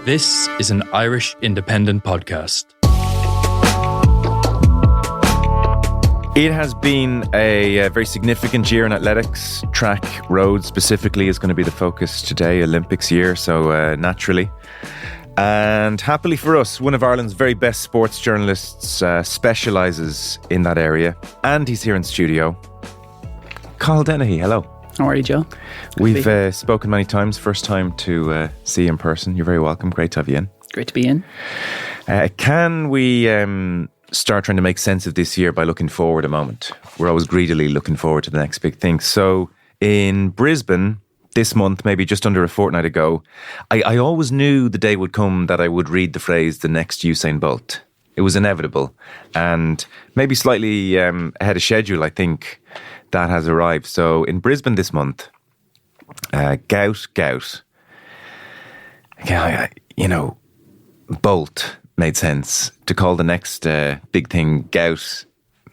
This is an Irish independent podcast. It has been a very significant year in athletics. Track, road specifically is going to be the focus today, Olympics year, so naturally. And happily for us, one of Ireland's very best sports journalists specialises in that area. And he's here in studio. Cathal Dennehy, hello. How are you, Joe? We've spoken many times. First time to see you in person. You're very welcome. Great to have you in. Great to be in. Can we start trying to make sense of this year by looking forward a moment? We're always greedily looking forward to the next big thing. So in Brisbane this month, maybe just under a fortnight ago, I always knew the day would come that I would read the phrase, the next Usain Bolt. It was inevitable. And maybe slightly ahead of schedule, I think that has arrived. So in Brisbane this month, Gout. Bolt made sense. To call the next big thing Gout,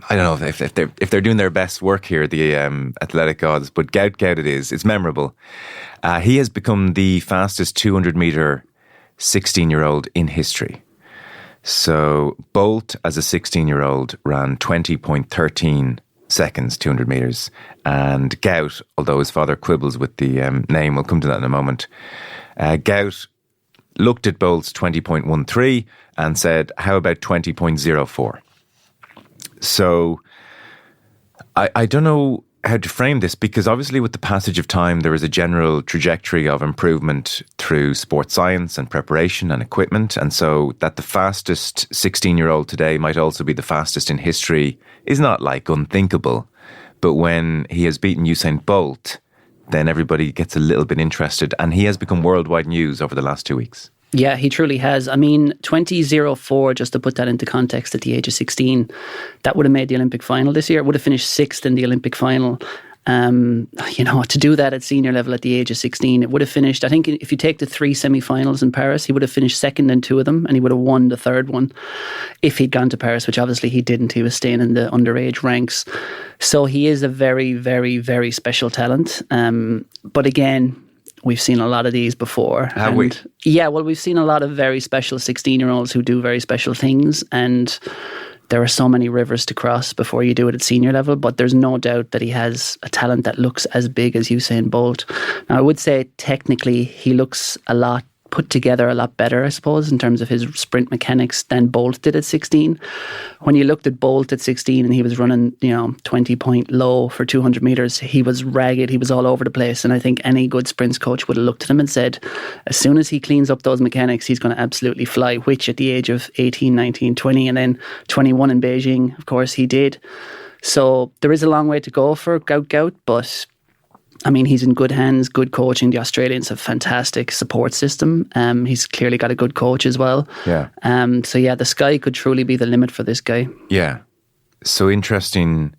I don't know if they're doing their best work here, the athletic gods, but Gout it is. It's memorable. He has become the fastest 200 metre 16-year-old in history. So Bolt, as a 16-year-old, ran 20.13 seconds, 200 metres. And Gout, although his father quibbles with the name, we'll come to that in a moment. Gout looked at Bolt's 20.13 and said, how about 20.04? So I don't know how to frame this, because obviously with the passage of time, there is a general trajectory of improvement through sports science and preparation and equipment. And so that the fastest 16-year-old today might also be the fastest in history is not like unthinkable. But when he has beaten Usain Bolt, then everybody gets a little bit interested, and he has become worldwide news over the last 2 weeks. Yeah, he truly has. I mean, 20.04, just to put that into context, at the age of 16, that would have made the Olympic final this year. It would have finished sixth in the Olympic final. To do that at senior level at the age of 16, it would have finished, I think if you take the 3 semi-finals in Paris, he would have finished second in 2 of them, and he would have won the third one if he'd gone to Paris, which obviously he didn't. He was staying in the underage ranks. So he is a very, very, very special talent. But again, we've seen a lot of these before. Have we? Yeah, well, we've seen a lot of very special 16-year-olds who do very special things, and there are so many rivers to cross before you do it at senior level, but there's no doubt that he has a talent that looks as big as Usain Bolt. Now, I would say technically he looks put together a lot better, I suppose, in terms of his sprint mechanics than Bolt did at 16. When you looked at Bolt at 16 and he was running, 20 point low for 200 metres, he was ragged, he was all over the place. And I think any good sprints coach would have looked at him and said, as soon as he cleans up those mechanics, he's going to absolutely fly, which at the age of 18, 19, 20, and then 21 in Beijing, of course, he did. So there is a long way to go for Gout, but I mean, he's in good hands, good coaching. The Australians have a fantastic support system. He's clearly got a good coach as well. Yeah. The sky could truly be the limit for this guy. Yeah. So interesting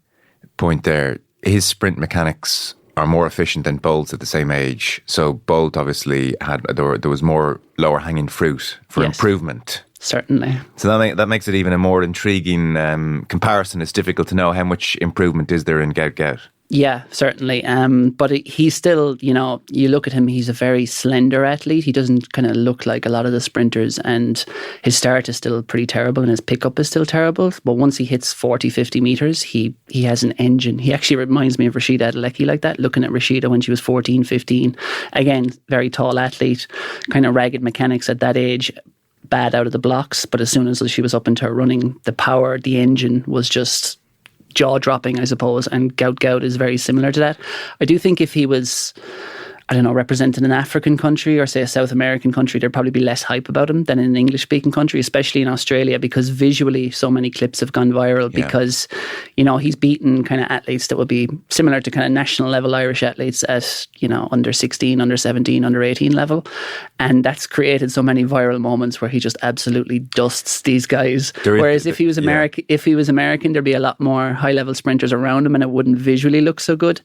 point there. His sprint mechanics are more efficient than Bolt's at the same age. So Bolt obviously there was more lower hanging fruit for improvement. Certainly. So that makes it even a more intriguing comparison. It's difficult to know how much improvement is there in Gout. Yeah, certainly. But he's still, you look at him, he's a very slender athlete. He doesn't kind of look like a lot of the sprinters, and his start is still pretty terrible and his pickup is still terrible. But once he hits 40, 50 metres, he has an engine. He actually reminds me of Rashida Adelecki like that, looking at Rashida when she was 14, 15. Again, very tall athlete, kind of ragged mechanics at that age, bad out of the blocks. But as soon as she was up into her running, the power, the engine was just jaw-dropping, I suppose, and Gout is very similar to that. I do think if he was, representing an African country or say a South American country, there'd probably be less hype about him than in an English-speaking country, especially in Australia, because visually so many clips have gone viral because, he's beaten kind of athletes that would be similar to kind of national level Irish athletes at, under 16, under 17, under 18 level. And that's created so many viral moments where he just absolutely dusts these guys. Whereas if he was American, there'd be a lot more high-level sprinters around him and it wouldn't visually look so good.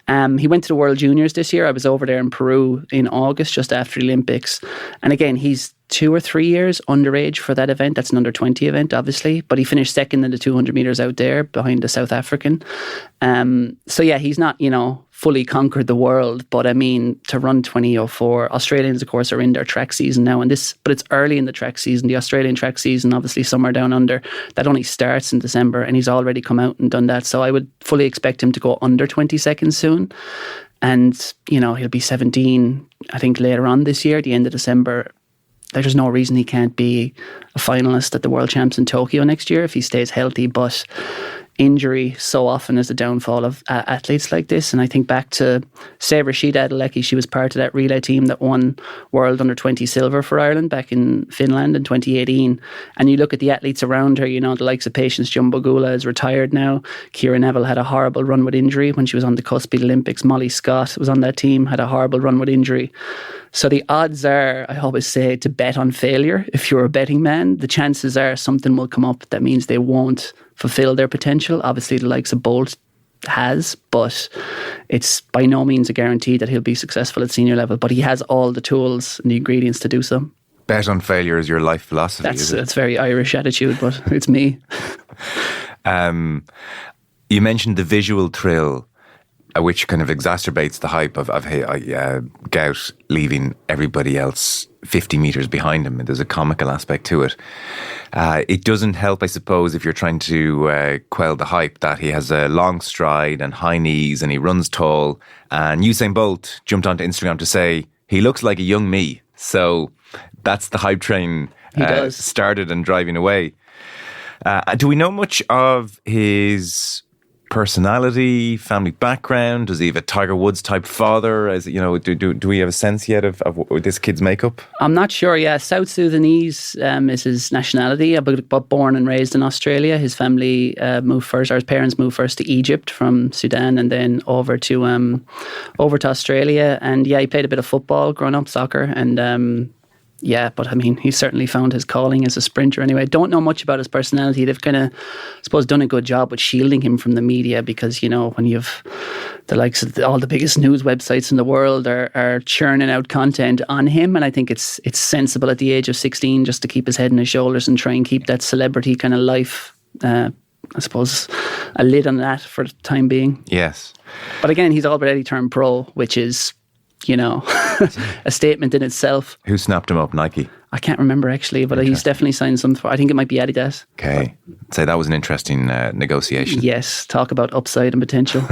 He went to the World Juniors this year. I was over there in Peru in August, just after the Olympics. And again, he's 2 or 3 years underage for that event. That's an under 20 event, obviously, but he finished second in the 200 metres out there behind the South African. He's not, fully conquered the world. But I mean, to run 20:04, Australians, of course, are in their track season now, but it's early in the track season. The Australian track season, obviously, somewhere down under, that only starts in December, and he's already come out and done that. So I would fully expect him to go under 20 seconds soon. And, he'll be 17, I think, later on this year, at the end of December. There's no reason he can't be a finalist at the World Champs in Tokyo next year if he stays healthy. But injury so often is the downfall of athletes like this. And I think back to, say, Rashida Adelecki, she was part of that relay team that won World Under-20 silver for Ireland back in Finland in 2018. And you look at the athletes around her, the likes of Patience Jumbogula is retired now. Ciara Neville had a horrible run with injury when she was on the cusp of the Olympics. Molly Scott was on that team, had a horrible run with injury. So the odds are, I always say, to bet on failure. If you're a betting man, the chances are something will come up that means they won't fulfill their potential. Obviously, the likes of Bolt has, but it's by no means a guarantee that he'll be successful at senior level. But he has all the tools and the ingredients to do so. Bet on failure is your life philosophy. That's very Irish attitude, but it's me. You mentioned the visual thrill, which kind of exacerbates the hype of Gout leaving everybody else 50 metres behind him. There's a comical aspect to it. It doesn't help, I suppose, if you're trying to quell the hype, that he has a long stride and high knees and he runs tall. And Usain Bolt jumped onto Instagram to say, he looks like a young me. So that's the hype train started and driving away. Do we know much of his personality, family background? Does he have a Tiger Woods type father? Do we have a sense yet of this kid's makeup? I'm not sure. Yeah, South Sudanese is his nationality, but born and raised in Australia. His family moved first, or his parents moved first to Egypt from Sudan, and then over to Australia. And yeah, he played a bit of football growing up, soccer, and yeah, but I mean, he's certainly found his calling as a sprinter anyway. Don't know much about his personality. They've kind of, I suppose, done a good job with shielding him from the media because, when you've the likes of all the biggest news websites in the world are churning out content on him. And I think it's sensible at the age of 16 just to keep his head on his shoulders and try and keep that celebrity kind of life, I suppose, a lid on that for the time being. Yes. But again, he's already turned pro, which is, a statement in itself. Who snapped him up? Nike? I can't remember actually, but he's definitely signed some. I think it might be Adidas. Okay. So that was an interesting negotiation. Yes. Talk about upside and potential.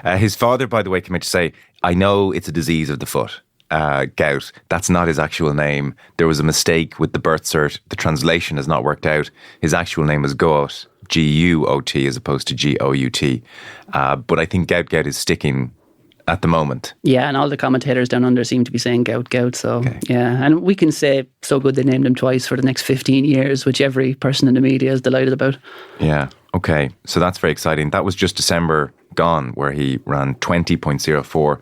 His father, by the way, came out to say, I know it's a disease of the foot, gout. That's not his actual name. There was a mistake with the birth cert. The translation has not worked out. His actual name is Gout, G-U-O-T, as opposed to G-O-U-T. But I think gout is sticking at the moment. Yeah, and all the commentators down under seem to be saying gout. So, yeah. And we can say, so good they named him twice for the next 15 years, which every person in the media is delighted about. Yeah, okay. So that's very exciting. That was just December gone, where he ran 20.04.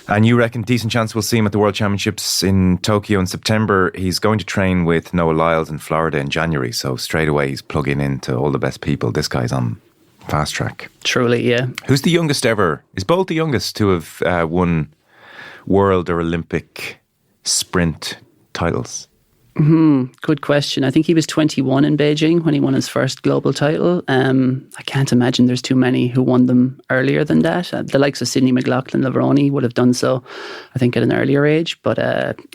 And you reckon decent chance we'll see him at the World Championships in Tokyo in September. He's going to train with Noah Lyles in Florida in January. So straight away he's plugging into all the best people. This guy's on fast track. Truly, yeah. Who's the youngest ever? Is Bolt the youngest to have won world or Olympic sprint titles? Good question. I think he was 21 in Beijing when he won his first global title. I can't imagine there's too many who won them earlier than that. The likes of Sydney McLaughlin, Lavroni would have done so, I think, at an earlier age. But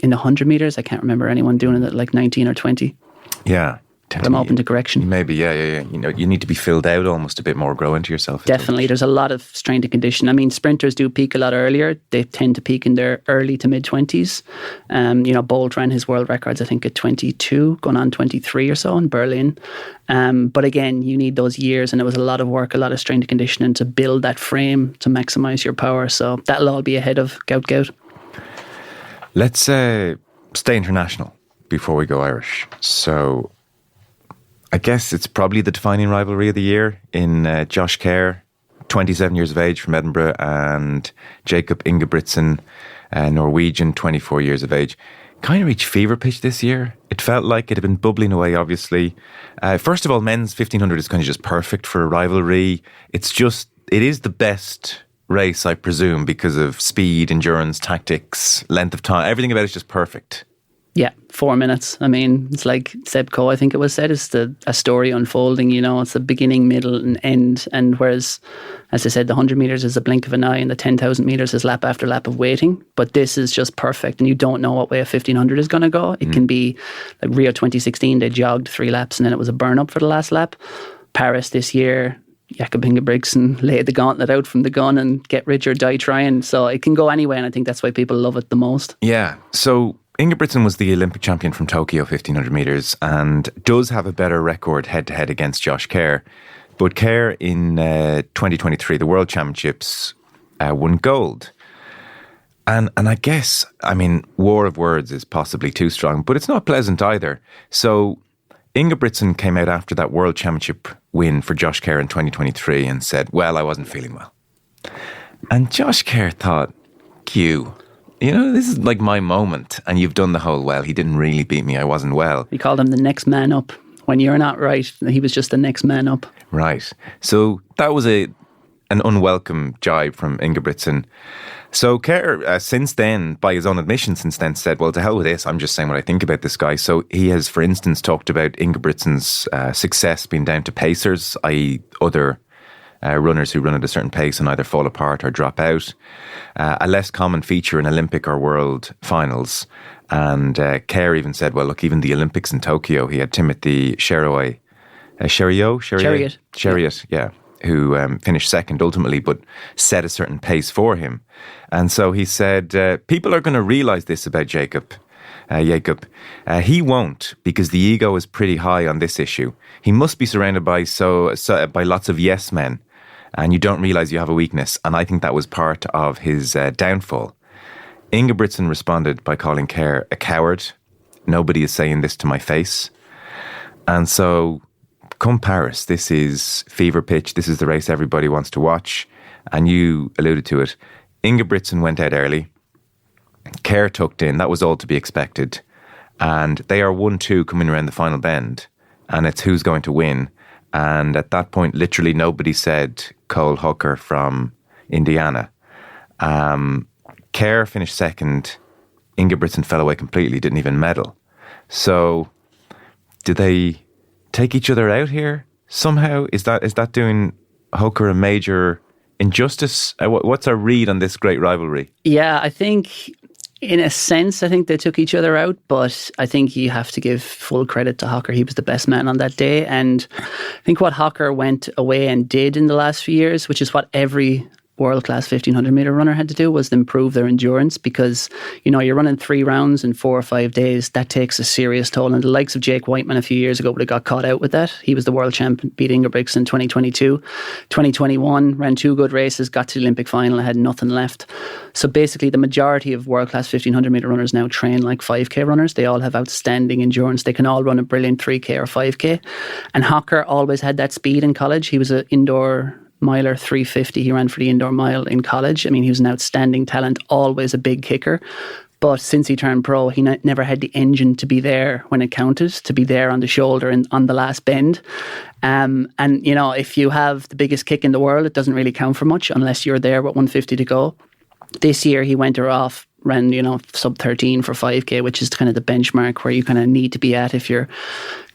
in the 100 metres, I can't remember anyone doing it at like 19 or 20. Yeah. But I'm open to correction. Maybe, yeah. You need to be filled out almost a bit more, grow into yourself. Definitely. There's a lot of strength and condition. I mean, sprinters do peak a lot earlier. They tend to peak in their early to mid-20s. Bolt ran his world records, I think, at 22, going on 23 or so in Berlin. But again, you need those years, and it was a lot of work, a lot of strength and conditioning to build that frame to maximise your power. So that'll all be ahead of Gout. Let's stay international before we go Irish. So I guess it's probably the defining rivalry of the year in Josh Kerr, 27 years of age from Edinburgh, and Jakob Ingebrigtsen, Norwegian, 24 years of age. Kind of reached fever pitch this year. It felt like it had been bubbling away, obviously. First of all, men's 1500 is kind of just perfect for a rivalry. It is the best race, I presume, because of speed, endurance, tactics, length of time. Everything about it is just perfect. Yeah, 4 minutes. I mean, it's like Seb Coe, I think it was said, it's a story unfolding, it's the beginning, middle and end. And whereas, as I said, the 100 metres is a blink of an eye and the 10,000 metres is lap after lap of waiting. But this is just perfect and you don't know what way a 1500 is going to go. It can be like Rio 2016, they jogged 3 laps and then it was a burn up for the last lap. Paris this year, Jakob Ingebrigtsen laid the gauntlet out from the gun and get rich or die trying. So it can go anyway and I think that's why people love it the most. Yeah, so Ingebrigtsen was the Olympic champion from Tokyo 1500 metres and does have a better record head-to-head against Josh Kerr. But Kerr in 2023, the World Championships, won gold. And I guess, I mean, war of words is possibly too strong, but it's not pleasant either. So Ingebrigtsen came out after that World Championship win for Josh Kerr in 2023 and said, well, I wasn't feeling well. And Josh Kerr thought, this is like my moment. And you've done the whole, well, he didn't really beat me. I wasn't well. We called him the next man up. When you're not right, he was just the next man up. Right. So that was an unwelcome jibe from Ingebrigtsen. So Kerr, since then, by his own admission since then, said, well, to hell with this, I'm just saying what I think about this guy. So he has, for instance, talked about Ingebrigtsen's success being down to pacers, i.e. other runners who run at a certain pace and either fall apart or drop out. A less common feature in Olympic or World finals. And Kerr even said, well, look, even the Olympics in Tokyo, he had Timothy Chariot, who finished second ultimately, but set a certain pace for him. And so he said, people are going to realise this about Jacob. He won't, because the ego is pretty high on this issue. He must be surrounded by by lots of yes men, and you don't realise you have a weakness. And I think that was part of his downfall. Ingebrigtsen responded by calling Kerr a coward. Nobody is saying this to my face. And so, come Paris, this is fever pitch. This is the race everybody wants to watch. And you alluded to it. Ingebrigtsen went out early. Kerr tucked in. That was all to be expected. And they are 1-2 coming around the final bend. And it's who's going to win. And at that point, literally nobody said Cole Hooker from Indiana. Kerr finished second. Ingebrigtsen fell away completely, didn't even medal. So, did they take each other out here somehow? Is that doing Hooker a major injustice? What's our read on this great rivalry? Yeah, I think in a sense, I think they took each other out, but I think you have to give full credit to Hooker. He was the best man on that day. And I think what Hooker went away and did in the last few years, which is what every world-class 1500 metre runner had to do, was to improve their endurance, because you're running 3 rounds in 4 or 5 days. That takes a serious toll, and the likes of Jake Whiteman a few years ago would have got caught out with that. He was the world champion, beat Ingebrigtsen in 2022. 2021 ran 2 good races, got to the Olympic final and had nothing left. So basically the majority of world-class 1500 metre runners now train like 5k runners. They all have outstanding endurance. They can all run a brilliant 3k or 5k. And Hooker always had that speed in college. He was an indoor miler 350. He ran for the indoor mile in college. I mean, he was an outstanding talent, always a big kicker. But since he turned pro, he never had the engine to be there when it counted, to be there on the shoulder and on the last bend. And if you have the biggest kick in the world, it doesn't really count for much unless you're there with 150 to go. This year, he went off, ran, sub 13 for 5k, which is kind of the benchmark where you kind of need to be at if you're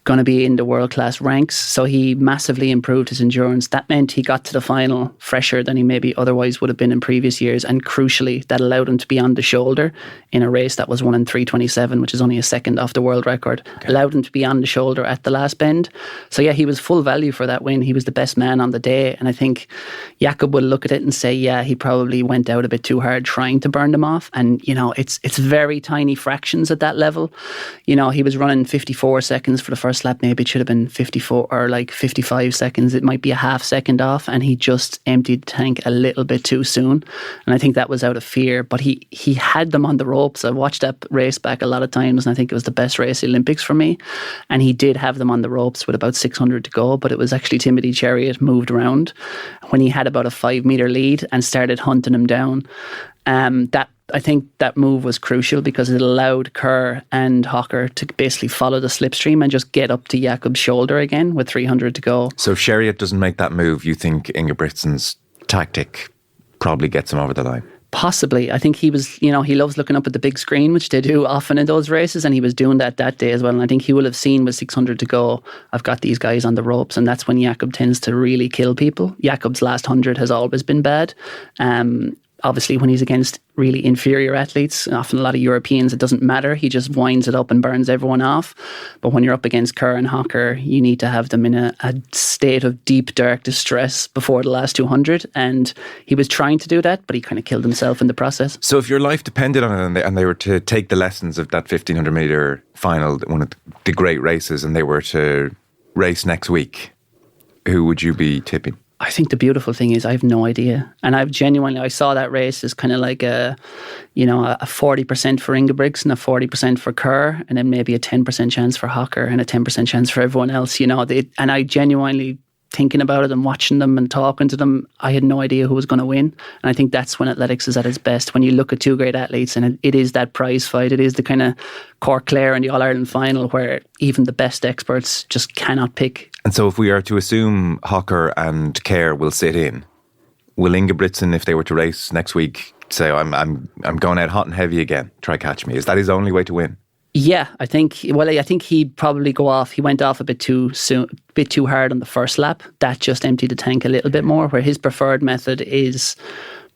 going to be in the world-class ranks. So he massively improved his endurance. That meant he got to the final fresher than he maybe otherwise would have been in previous years. And crucially, that allowed him to be on the shoulder in a race that was won in 3:27, which is only a second off the world record. Okay. Allowed him to be on the shoulder at the last bend. So yeah, he was full value for that win. He was the best man on the day. And I think Jakob will look at it and say, yeah, he probably went out a bit too hard trying to burn them off. And, it's very tiny fractions at that level. He was running 54 seconds for the first lap. Maybe it should have been 54 or like 55 seconds. It might be a half second off, and he just emptied the tank a little bit too soon. And I think that was out of fear, but he had them on the ropes. I watched that race back a lot of times, and I think it was the best race Olympics for me. And he did have them on the ropes with about 600 to go, but it was actually Timothy Chariot moved around when he had about a 5 metre lead and started hunting him down. I think that move was crucial because it allowed Kerr and Hooker to basically follow the slipstream and just get up to Jakob's shoulder again with 300 to go. So if Chariot doesn't make that move, you think Ingebrigtsen's tactic probably gets him over the line? Possibly. I think he was, he loves looking up at the big screen, which they do often in those races, and he was doing that day as well. And I think he will have seen with 600 to go, I've got these guys on the ropes, and that's when Jakob tends to really kill people. Jakob's last 100 has always been bad. Obviously, when he's against really inferior athletes, often a lot of Europeans, it doesn't matter. He just winds it up and burns everyone off. But when you're up against Kerr and Hocker, you need to have them in a state of deep, dark distress before the last 200. And he was trying to do that, but he kind of killed himself in the process. So if your life depended on it and they were to take the lessons of that 1500 metre final, one of the great races, and they were to race next week, who would you be tipping? I think the beautiful thing is I have no idea. And I saw that race as kind of like a 40% for Ingebrigtsen, a 40% for Kerr, and then maybe a 10% chance for Hocker and a 10% chance for everyone else, and I genuinely, thinking about it and watching them and talking to them, I had no idea who was going to win. And I think that's when athletics is at its best, when you look at two great athletes and it is that prize fight. It is the kind of Cork Clare in the All-Ireland final where even the best experts just cannot pick. And so if we are to assume Hocker and Kerr will sit in, will Ingebrigtsen, if they were to race next week, say, I'm going out hot and heavy again, try catch me? Is that his only way to win? Yeah, I think he'd probably go off. He went off a bit too soon, a bit too hard on the first lap. That just emptied the tank a little bit more, where his preferred method is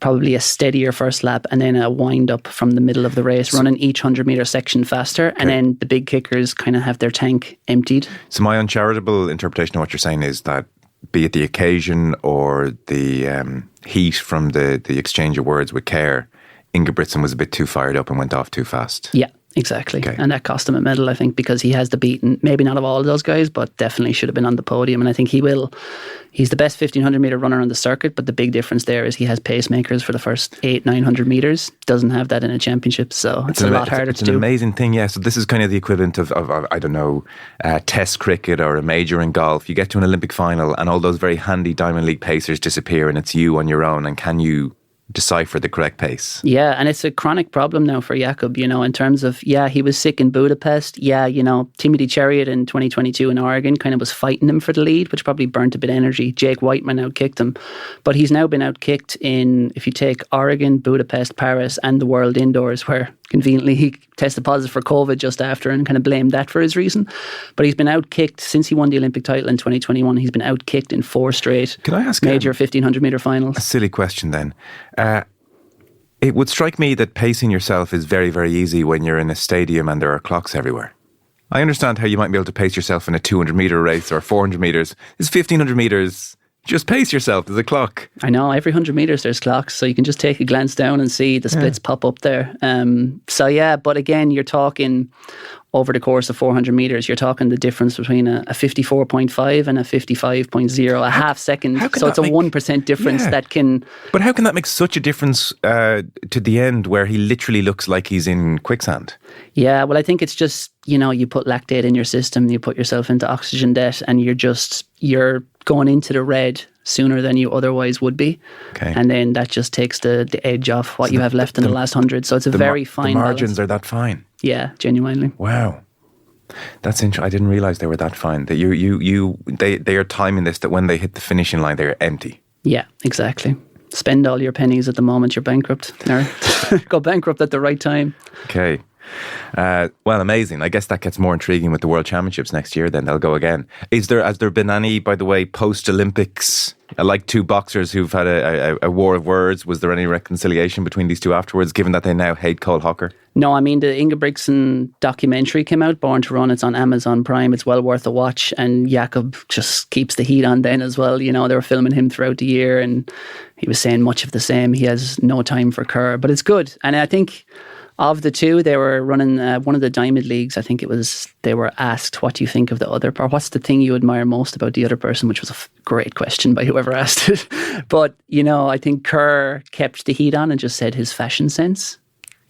probably a steadier first lap and then a wind up from the middle of the race, running each 100 metre section faster. Okay. And then the big kickers kind of have their tank emptied. So my uncharitable interpretation of what you're saying is that, be it the occasion or the heat from the exchange of words with Kerr, Ingebrigtsen was a bit too fired up and went off too fast. Yeah. Exactly. Okay. And that cost him a medal, I think, because he has the beaten, maybe not of all of those guys, but definitely should have been on the podium. And I think he will. He's the best 1500 metre runner on the circuit, but the big difference there is he has pacemakers for the first 800-900 metres. Doesn't have that in a championship, so it's a lot harder to do. It's an amazing thing, yeah. So this is kind of the equivalent of I don't know, test cricket or a major in golf. You get to an Olympic final and all those very handy Diamond League pacers disappear and it's you on your own, and can you decipher the correct pace? Yeah, and it's a chronic problem now for Jakob, in terms of, he was sick in Budapest. Timothy Chariot in 2022 in Oregon kind of was fighting him for the lead, which probably burnt a bit of energy. Jake Whiteman outkicked him. But he's now been outkicked in, if you take Oregon, Budapest, Paris, and the World Indoors, where conveniently he tested positive for COVID just after and kind of blamed that for his reason. But he's been outkicked since he won the Olympic title in 2021. He's been outkicked in 4 straight Can I ask major 1500 metre finals. A silly question then. It would strike me that pacing yourself is very, very easy when you're in a stadium and there are clocks everywhere. I understand how you might be able to pace yourself in a 200 metre race or 400 metres. It's 1500 metres. Just pace yourself. There's a clock. I know, every 100 metres there's clocks, so you can just take a glance down and see the splits pop up there. But again, you're talking over the course of 400 metres, you're talking the difference between a 54.5 and a 55.0, a half second. So it's a 1% difference that can... But how can that make such a difference to the end where he literally looks like he's in quicksand? Yeah, well, I think it's just, you put lactate in your system, you put yourself into oxygen debt, and you're going into the red sooner than you otherwise would be. Okay. And then that just takes the edge off what you have left in the last 100. So it's a very fine balance. The margins are that fine? Yeah, genuinely. Wow. That's interesting. I didn't realise they were that fine. That they are timing this, that when they hit the finishing line, they're empty. Yeah, exactly. Spend all your pennies at the moment you're bankrupt. Or go bankrupt at the right time. Okay. Well, amazing. I guess that gets more intriguing with the World Championships next year. Then they'll go again. Has there been any, by the way, post-Olympics, like two boxers who've had a war of words? Was there any reconciliation between these two afterwards, given that they now hate Cole Hocker? No, I mean, the Ingebrigtsen documentary came out, Born to Run. It's on Amazon Prime. It's well worth a watch. And Jakob just keeps the heat on then as well. They were filming him throughout the year and he was saying much of the same. He has no time for Kerr, but it's good. And I think... Of the two, they were running one of the Diamond Leagues. I think it was, they were asked, what do you think of the other part? What's the thing you admire most about the other person? Which was a great question by whoever asked it. But, I think Kerr kept the heat on and just said his fashion sense.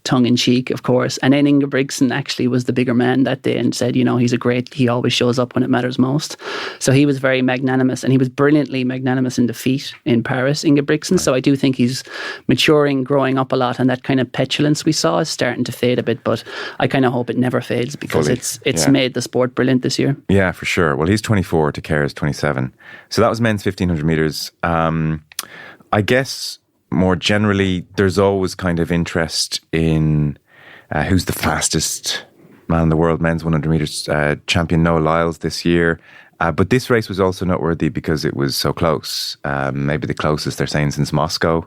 Tongue in cheek, of course. And then Ingebrigtsen actually was the bigger man that day and said, he always shows up when it matters most. So he was very magnanimous, and he was brilliantly magnanimous in defeat in Paris, Ingebrigtsen. Right. So I do think he's maturing, growing up a lot, and that kind of petulance we saw is starting to fade a bit, but I kind of hope it never fades because it's made the sport brilliant this year. Yeah, for sure. Well, he's 24, to Kerr is 27. So that was men's 1500 metres. I guess more generally, there's always kind of interest in who's the fastest man in the world, men's 100 meters champion Noah Lyles this year. But this race was also noteworthy because it was so close. Maybe the closest they're saying since Moscow.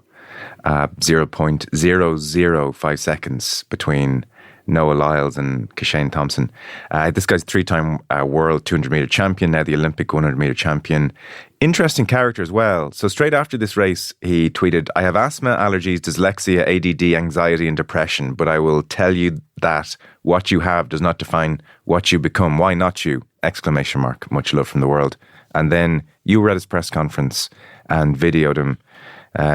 0.005 seconds between Noah Lyles and Kashane Thompson. This guy's a 3-time world 200-meter champion, now the Olympic 100-meter champion. Interesting character as well. So straight after this race, he tweeted, "I have asthma, allergies, dyslexia, ADD, anxiety and depression, but I will tell you that what you have does not define what you become. Why not you?" Exclamation mark. Much love from the world. And then you were at his press conference and videoed him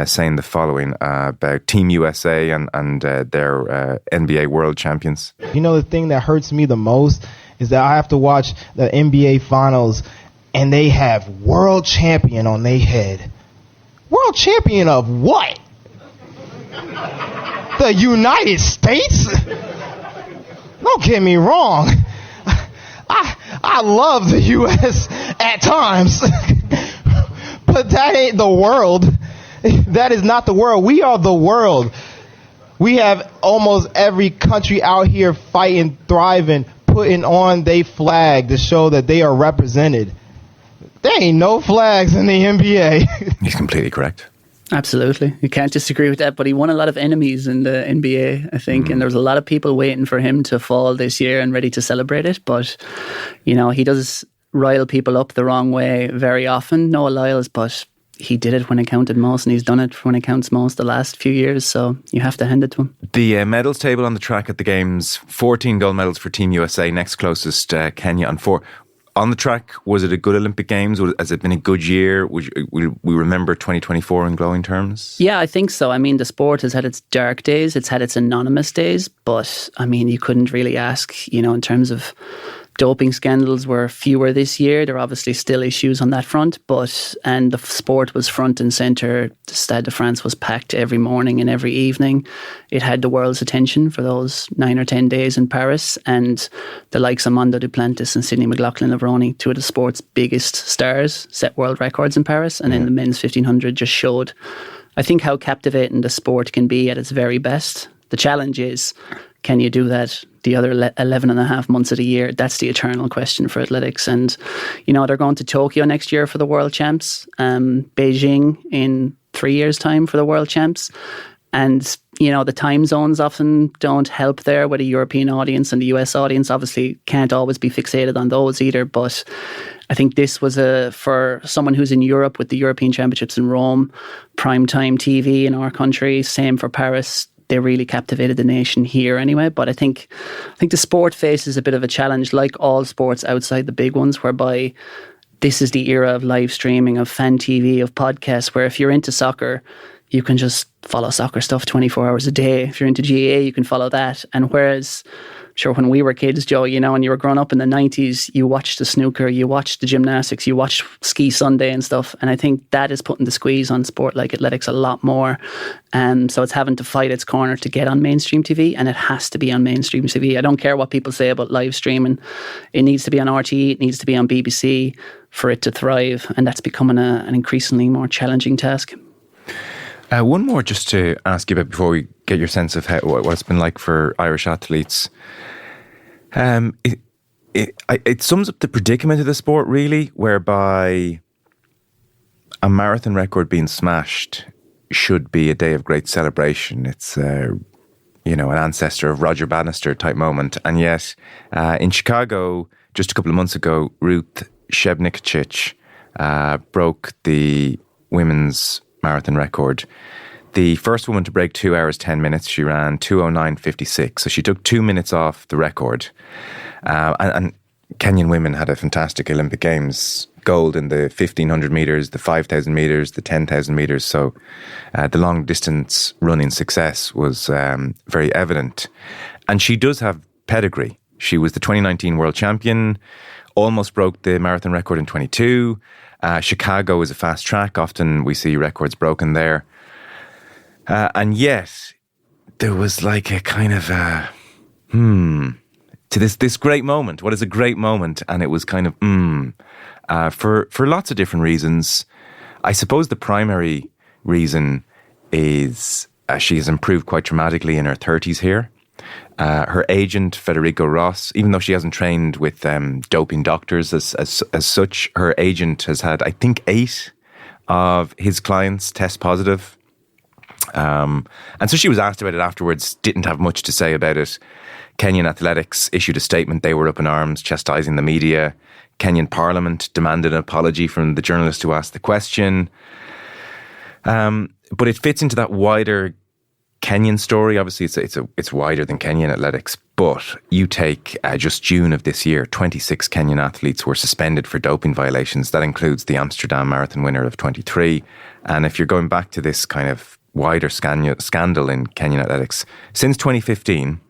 saying the following about Team USA and their NBA world champions. You know, the thing that hurts me the most is that I have to watch the NBA finals and they have world champion on their head. World champion of what? The United States? Don't get me wrong. I love the U.S. at times. But that ain't the world. That is not the world. We are the world. We have almost every country out here fighting, thriving, putting on their flag to show that they are represented. There ain't no flags in the NBA. He's completely correct. Absolutely. You can't disagree with that, but he won a lot of enemies in the NBA, I think, and there was a lot of people waiting for him to fall this year and ready to celebrate it, but, you know, he does rile people up the wrong way very often, Noah Lyles, but he did it when it counted most, and he's done it when it counts most the last few years, so you have to hand it to him. The medals table on the track at the Games, 14 gold medals for Team USA, next closest Kenya on 4. On the track, was it a good Olympic Games? Has it been a good year? We remember 2024 in glowing terms? Yeah, I think so. I mean, the sport has had its dark days, it's had its anonymous days, but I mean, you couldn't really ask, you know, in terms of doping scandals were fewer this year. There are obviously still issues on that front, and the sport was front and centre. The Stade de France was packed every morning and every evening. It had the world's attention for those 9 or 10 days in Paris, and the likes of Mondo Duplantis and Sidney McLaughlin-Levrone, two of the sport's biggest stars, set world records in Paris, and in the men's 1500 just showed, I think, how captivating the sport can be at its very best. The challenge is, can you do that the other 11 and a half months of the year? That's the eternal question for athletics. And, you know, they're going to Tokyo next year for the world champs, Beijing in 3 years' time for the world champs. And, you know, the time zones often don't help there with a European audience, and the US audience obviously can't always be fixated on those either. But I think this was for someone who's in Europe with the European Championships in Rome, primetime TV in our country, same for Paris. They really captivated the nation here anyway. But I think the sport faces a bit of a challenge, like all sports outside the big ones, whereby this is the era of live streaming, of fan TV, of podcasts, where if you're into soccer, you can just follow soccer stuff 24 hours a day. If you're into GAA, you can follow that. And whereas, sure, when we were kids, Joe, you know, and you were growing up in the 90s, you watched the snooker, you watched the gymnastics, you watched Ski Sunday and stuff. And I think that is putting the squeeze on sport like athletics a lot more. So it's having to fight its corner to get on mainstream TV, and it has to be on mainstream TV. I don't care what people say about live streaming. It needs to be on RTE, it needs to be on BBC for it to thrive. And that's becoming an increasingly more challenging task. One more just to ask you about before we get your sense of what it's been like for Irish athletes. It sums up the predicament of the sport, really, whereby a marathon record being smashed should be a day of great celebration. It's, you know, an ancestor of Roger Bannister type moment. And yet, in Chicago, just a couple of months ago, Ruth Shebnikicic broke the women's marathon record. The first woman to break 2 hours, 10 minutes. She ran 2:09:56. So she took 2 minutes off the record. And Kenyan women had a fantastic Olympic Games. Gold in the 1,500 metres, the 5,000 metres, the 10,000 metres. So the long distance running success was very evident. And she does have pedigree. She was the 2019 world champion, almost broke the marathon record in 22. Chicago is a fast track. Often we see records broken there. And yet, there was like a kind of to this great moment. What is a great moment? And it was kind of for lots of different reasons. I suppose the primary reason is she has improved quite dramatically in her 30s here. Her agent, Federico Ross, even though she hasn't trained with doping doctors as such, her agent has had, I think, 8 of his clients test positive. And so she was asked about it afterwards, didn't have much to say about it. Kenyan Athletics issued a statement. They were up in arms, chastising the media. Kenyan Parliament demanded an apology from the journalist who asked the question. But it fits into that wider Kenyan story. Obviously, it's wider than Kenyan athletics. But you take just June of this year, 26 Kenyan athletes were suspended for doping violations. That includes the Amsterdam Marathon winner of 23. And if you're going back to this kind of wider scandal in Kenyan athletics, since 2015,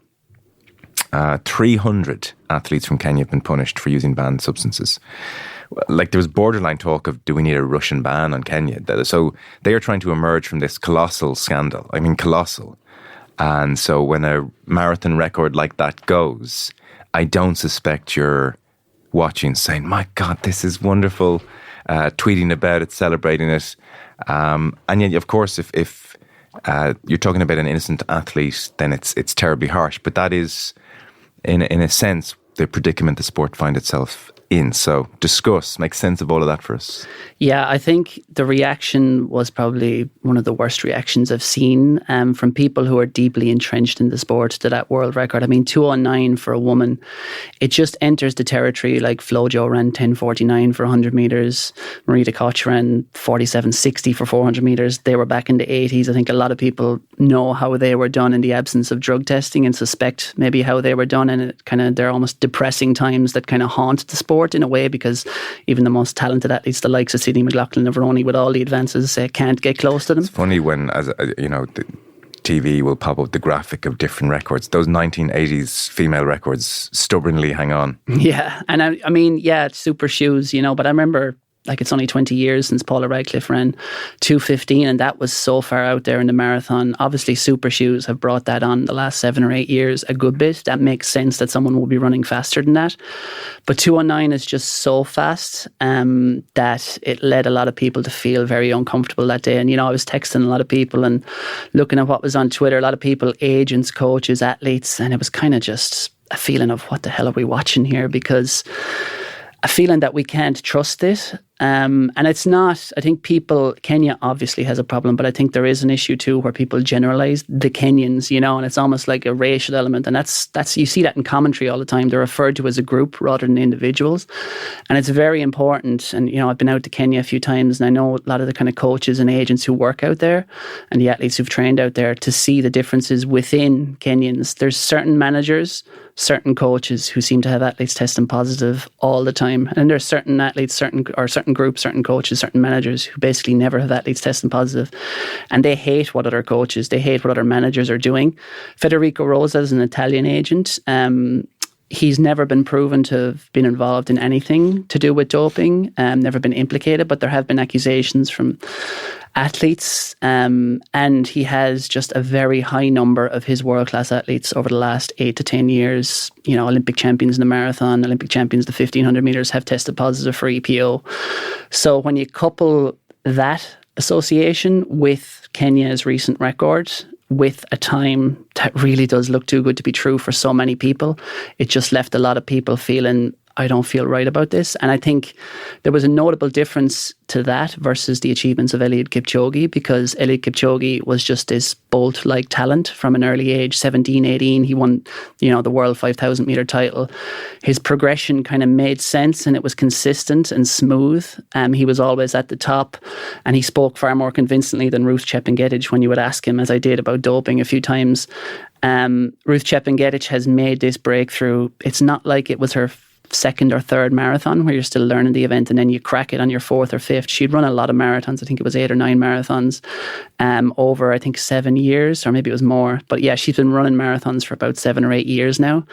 300 athletes from Kenya have been punished for using banned substances. Like, there was borderline talk of, do we need a Russian ban on Kenya? So they are trying to emerge from this colossal scandal. I mean, colossal. And so when a marathon record like that goes, I don't suspect you're watching saying, my God, this is wonderful, tweeting about it, celebrating it. And yet, of course, if you're talking about an innocent athlete, then it's terribly harsh. But that is, in a sense, the predicament the sport finds itself in. So discuss, make sense of all of that for us. Yeah, I think the reaction was probably one of the worst reactions I've seen from people who are deeply entrenched in the sport to that world record. I mean, 2:09 for a woman, it just enters the territory. Like Flojo ran 10:49 for 100 metres. Marita Koch ran 47:60 for 400 metres. They were back in the 80s. I think a lot of people know how they were done in the absence of drug testing and suspect maybe how they were done. And it kind of, they're almost depressing times that kind of haunt the sport in a way, because even the most talented athletes, the likes of Sidney McLaughlin and Veroni, with all the advances, can't get close to them. It's funny when, the TV will pop up the graphic of different records. Those 1980s female records stubbornly hang on. Yeah, and I mean, yeah, super shoes, but I remember, like, it's only 20 years since Paula Radcliffe ran 2:15, and that was so far out there in the marathon. Obviously, super shoes have brought that on the last 7 or 8 years a good bit. That makes sense that someone will be running faster than that. But 2:09 is just so fast that it led a lot of people to feel very uncomfortable that day. And, I was texting a lot of people and looking at what was on Twitter, a lot of people, agents, coaches, athletes, and it was kind of just a feeling of, what the hell are we watching here? Because a feeling that we can't trust it. And it's not, I think Kenya obviously has a problem, but I think there is an issue too where people generalise the Kenyans, and it's almost like a racial element. And that's you see that in commentary all the time. They're referred to as a group rather than individuals. And it's very important. And, I've been out to Kenya a few times, and I know a lot of the kind of coaches and agents who work out there and the athletes who've trained out there, to see the differences within Kenyans. There's certain managers, certain coaches who seem to have athletes testing positive all the time. And there's certain athletes, certain groups, certain coaches, certain managers who basically never have athletes testing positive. And they hate what other coaches, they hate what other managers are doing. Federico Rosa is an Italian agent. He's never been proven to have been involved in anything to do with doping, never been implicated, but there have been accusations from athletes, and he has just a very high number of his world-class athletes over the last 8 to 10 years, Olympic champions in the marathon, Olympic champions the 1500 metres, have tested positive for EPO. So when you couple that association with Kenya's recent record, with a time that really does look too good to be true for so many people, it just left a lot of people feeling, I don't feel right about this. And I think there was a notable difference to that versus the achievements of Eliud Kipchoge, because Eliud Kipchoge was just this Bolt-like talent from an early age, 17, 18. He won, the world 5,000 metre title. His progression kind of made sense, and it was consistent and smooth. He was always at the top, and he spoke far more convincingly than Ruth Chepngetich when you would ask him, as I did, about doping a few times. Ruth Chepngetich has made this breakthrough. It's not like it was her second or third marathon where you're still learning the event and then you crack it on your fourth or fifth. She'd run a lot of marathons. I think it was 8 or 9 marathons over, I think, 7 years, or maybe it was more. But yeah, she's been running marathons for about 7 or 8 years now.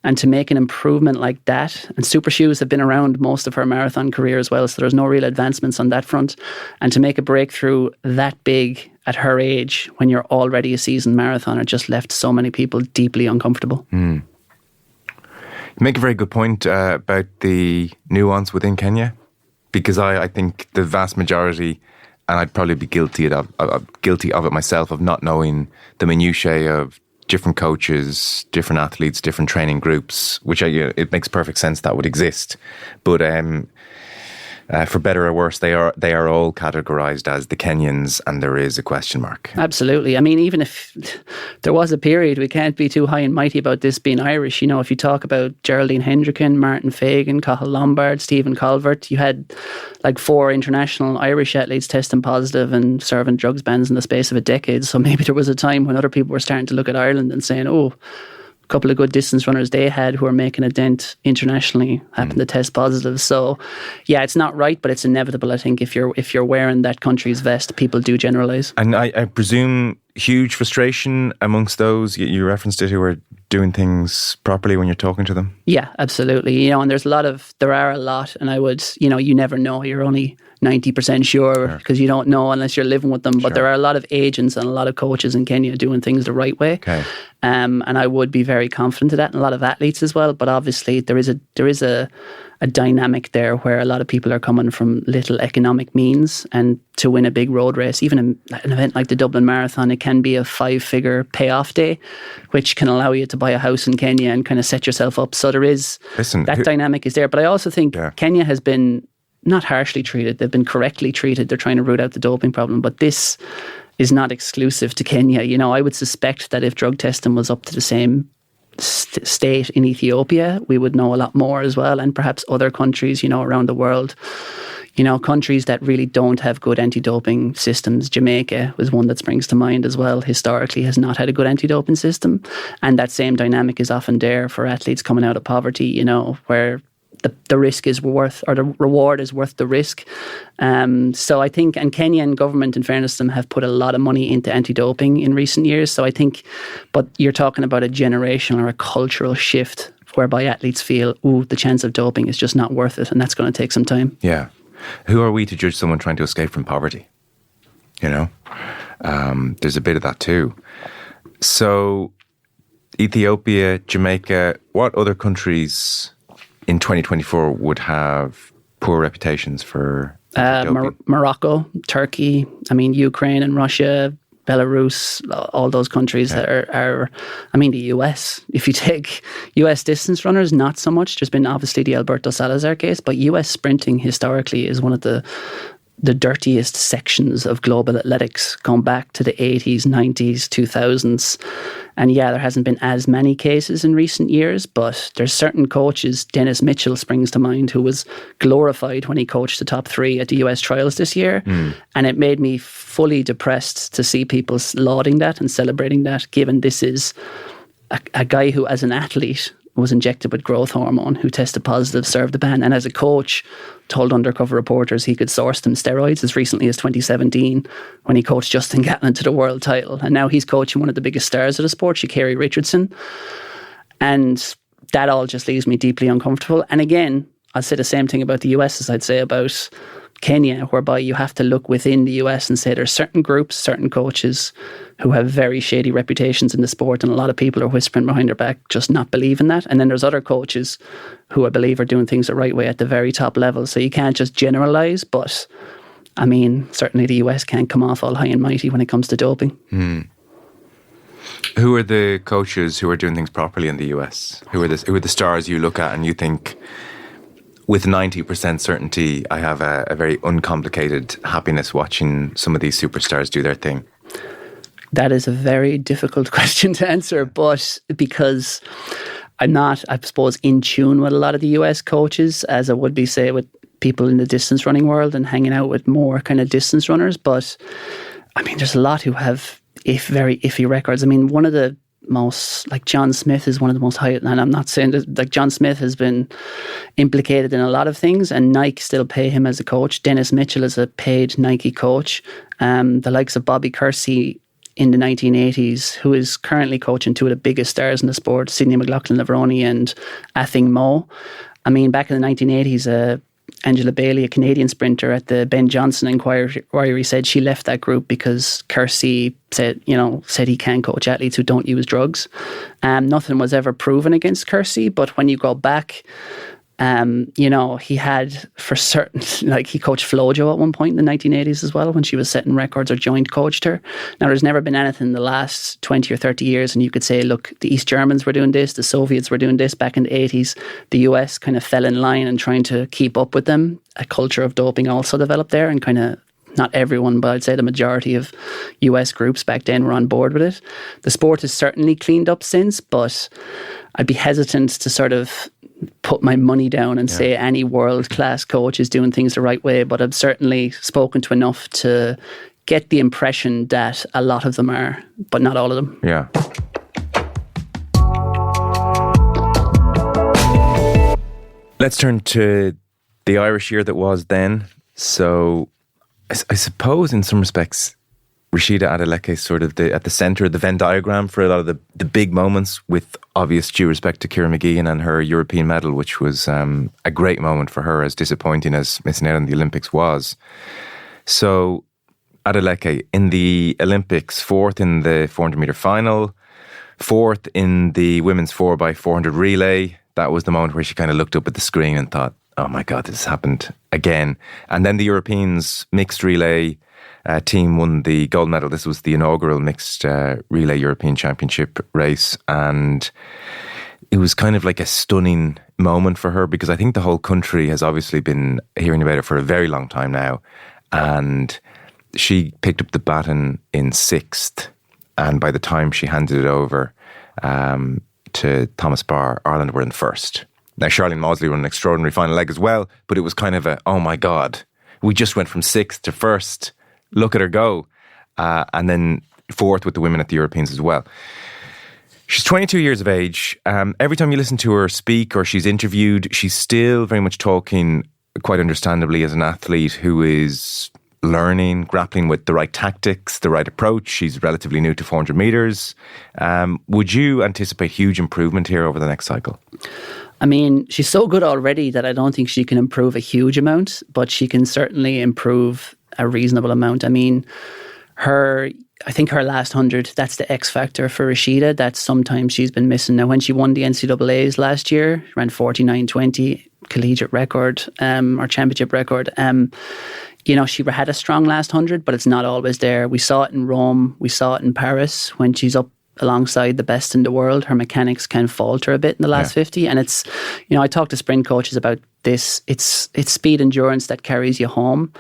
And to make an improvement like that, and super shoes have been around most of her marathon career as well, so there's no real advancements on that front. And to make a breakthrough that big at her age when you're already a seasoned marathoner just left so many people deeply uncomfortable. You make a very good point about the nuance within Kenya, because I think the vast majority and I'd probably be guilty of it myself, of not knowing the minutiae of different coaches, different athletes, different training groups, which it makes perfect sense that would exist. But for better or worse, they are all categorized as the Kenyans, and there is a question mark. Absolutely. I mean, even if there was a period, we can't be too high and mighty about this being Irish. You know, if you talk about Geraldine Hendricken, Martin Fagan, Cathal Lombard, Stephen Colvert, you had like 4 international Irish athletes testing positive and serving drugs bans in the space of a decade. So maybe there was a time when other people were starting to look at Ireland and saying, oh, a couple of good distance runners they had who are making a dent internationally happen to test positive. So yeah, it's not right, but it's inevitable. I think if you're wearing that country's vest, people do generalise. And I presume huge frustration amongst those you referenced it, who are doing things properly when you're talking to them. Yeah, absolutely. You know, and there are a lot, and I would, you know, you never know. You're only 90% sure because you don't know unless you're living with them. But there are a lot of agents and a lot of coaches in Kenya doing things the right way. Okay. And I would be very confident of that, and a lot of athletes as well. But obviously there is a dynamic there where a lot of people are coming from little economic means, and to win a big road race, even an event like the Dublin Marathon, it can be a 5-figure payoff day, which can allow you to buy a house in Kenya and kind of set yourself up. So there is that dynamic is there. But I also think Kenya has been not harshly treated. They've been correctly treated. They're trying to root out the doping problem. But this is not exclusive to Kenya. You know, I would suspect that if drug testing was up to the same state in Ethiopia, we would know a lot more as well, and perhaps other countries, you know, around the world. You know, countries that really don't have good anti-doping systems. Jamaica was one that springs to mind as well. Historically has not had a good anti-doping system, and that same dynamic is often there for athletes coming out of poverty, you know, where the risk is worth, or the reward is worth the risk. So I think, and Kenyan government, in fairness to them, have put a lot of money into anti-doping in recent years. So I think, but you're talking about a generational or a cultural shift whereby athletes feel, ooh, the chance of doping is just not worth it, and that's going to take some time. Yeah. Who are we to judge someone trying to escape from poverty? You know, there's a bit of that too. So Ethiopia, Jamaica, what other countries in 2024 would have poor reputations for Morocco, Turkey, I mean, Ukraine and Russia, Belarus, all those countries that are, I mean, the US. If you take US distance runners, not so much. There's been obviously the Alberto Salazar case, but US sprinting historically is one of the dirtiest sections of global athletics, going back to the 80s, 90s, 2000s. And yeah, there hasn't been as many cases in recent years, but there's certain coaches, Dennis Mitchell springs to mind, who was glorified when he coached the top 3 at the US trials this year. And it made me fully depressed to see people lauding that and celebrating that, given this is a guy who, as an athlete, was injected with growth hormone, who tested positive, served the ban, and as a coach told undercover reporters he could source them steroids as recently as 2017 when he coached Justin Gatlin to the world title. And now he's coaching one of the biggest stars of the sport, Sha'Carri Richardson. And that all just leaves me deeply uncomfortable. And again, I'll say the same thing about the US as I'd say about Kenya, whereby you have to look within the US and say there's certain groups, certain coaches who have very shady reputations in the sport, and a lot of people are whispering behind their back just not believing that. And then there's other coaches who I believe are doing things the right way at the very top level. So you can't just generalise, but I mean, certainly the US can't come off all high and mighty when it comes to doping. Who are the coaches who are doing things properly in the US? Who are the stars you look at and you think, with 90% certainty, I have a very uncomplicated happiness watching some of these superstars do their thing? That is a very difficult question to answer, but because I'm not, I suppose, in tune with a lot of the US coaches, as I would be, say, with people in the distance running world and hanging out with more kind of distance runners. But I mean, there's a lot who have very iffy records. I mean, one of the most, like John Smith is one of the most high, and I'm not saying that, like, John Smith has been implicated in a lot of things, and Nike still pay him as a coach. Dennis Mitchell is a paid Nike coach. The likes of Bobby Kersey in the 1980s, who is currently coaching 2 of the biggest stars in the sport, Sidney McLaughlin-Lavroni and Athing Mo. I mean, back in the 1980s, Angela Bailey, a Canadian sprinter at the Ben Johnson inquiry, said she left that group because Kersey said he can coach athletes who don't use drugs. Nothing was ever proven against Kersey, but when you go back, He had for certain, like he coached Flojo at one point in the 1980s as well when she was setting records, or joint coached her. Now, there's never been anything in the last 20 or 30 years, and you could say, look, the East Germans were doing this, the Soviets were doing this back in the 80s. The US kind of fell in line and trying to keep up with them. A culture of doping also developed there, and kind of not everyone, but I'd say the majority of US groups back then were on board with it. The sport has certainly cleaned up since, but I'd be hesitant to sort of put my money down and say any world-class coach is doing things the right way, but I've certainly spoken to enough to get the impression that a lot of them are, but not all of them. Yeah. Let's turn to the Irish year that was then. So I suppose in some respects, Rashida Adeleke is sort of at the centre of the Venn diagram for a lot of the big moments, with obvious due respect to Ciara McGeehan and her European medal, which was a great moment for her, as disappointing as missing out on the Olympics was. So Adeleke in the Olympics, 4th in the 400 metre final, 4th in the women's 4x400 relay. That was the moment where she kind of looked up at the screen and thought, oh my God, this happened again. And then the Europeans mixed relay team won the gold medal. This was the inaugural mixed relay European Championship race, and it was kind of like a stunning moment for her, because I think the whole country has obviously been hearing about it for a very long time now, and she picked up the baton in 6th, and by the time she handed it over to Thomas Barr, Ireland were in 1st. Now, Charlene Mosley won an extraordinary final leg as well, but it was kind of oh my God, we just went from 6th to 1st. Look at her go. And then 4th with the women at the Europeans as well. She's 22 years of age. Every time you listen to her speak or she's interviewed, she's still very much talking, quite understandably, as an athlete who is learning, grappling with the right tactics, the right approach. She's relatively new to 400 metres. Would you anticipate huge improvement here over the next cycle? I mean, she's so good already that I don't think she can improve a huge amount, but she can certainly improve a reasonable amount. I mean, I think her last 100, that's the X factor for Rashida, that sometimes she's been missing. Now, when she won the NCAAs last year, ran 49.20, collegiate record, or championship record, she had a strong last 100, but it's not always there. We saw it in Rome, we saw it in Paris. When she's up alongside the best in the world, her mechanics can falter a bit in the last 50. And it's, I talk to sprint coaches about this. It's speed endurance that carries you home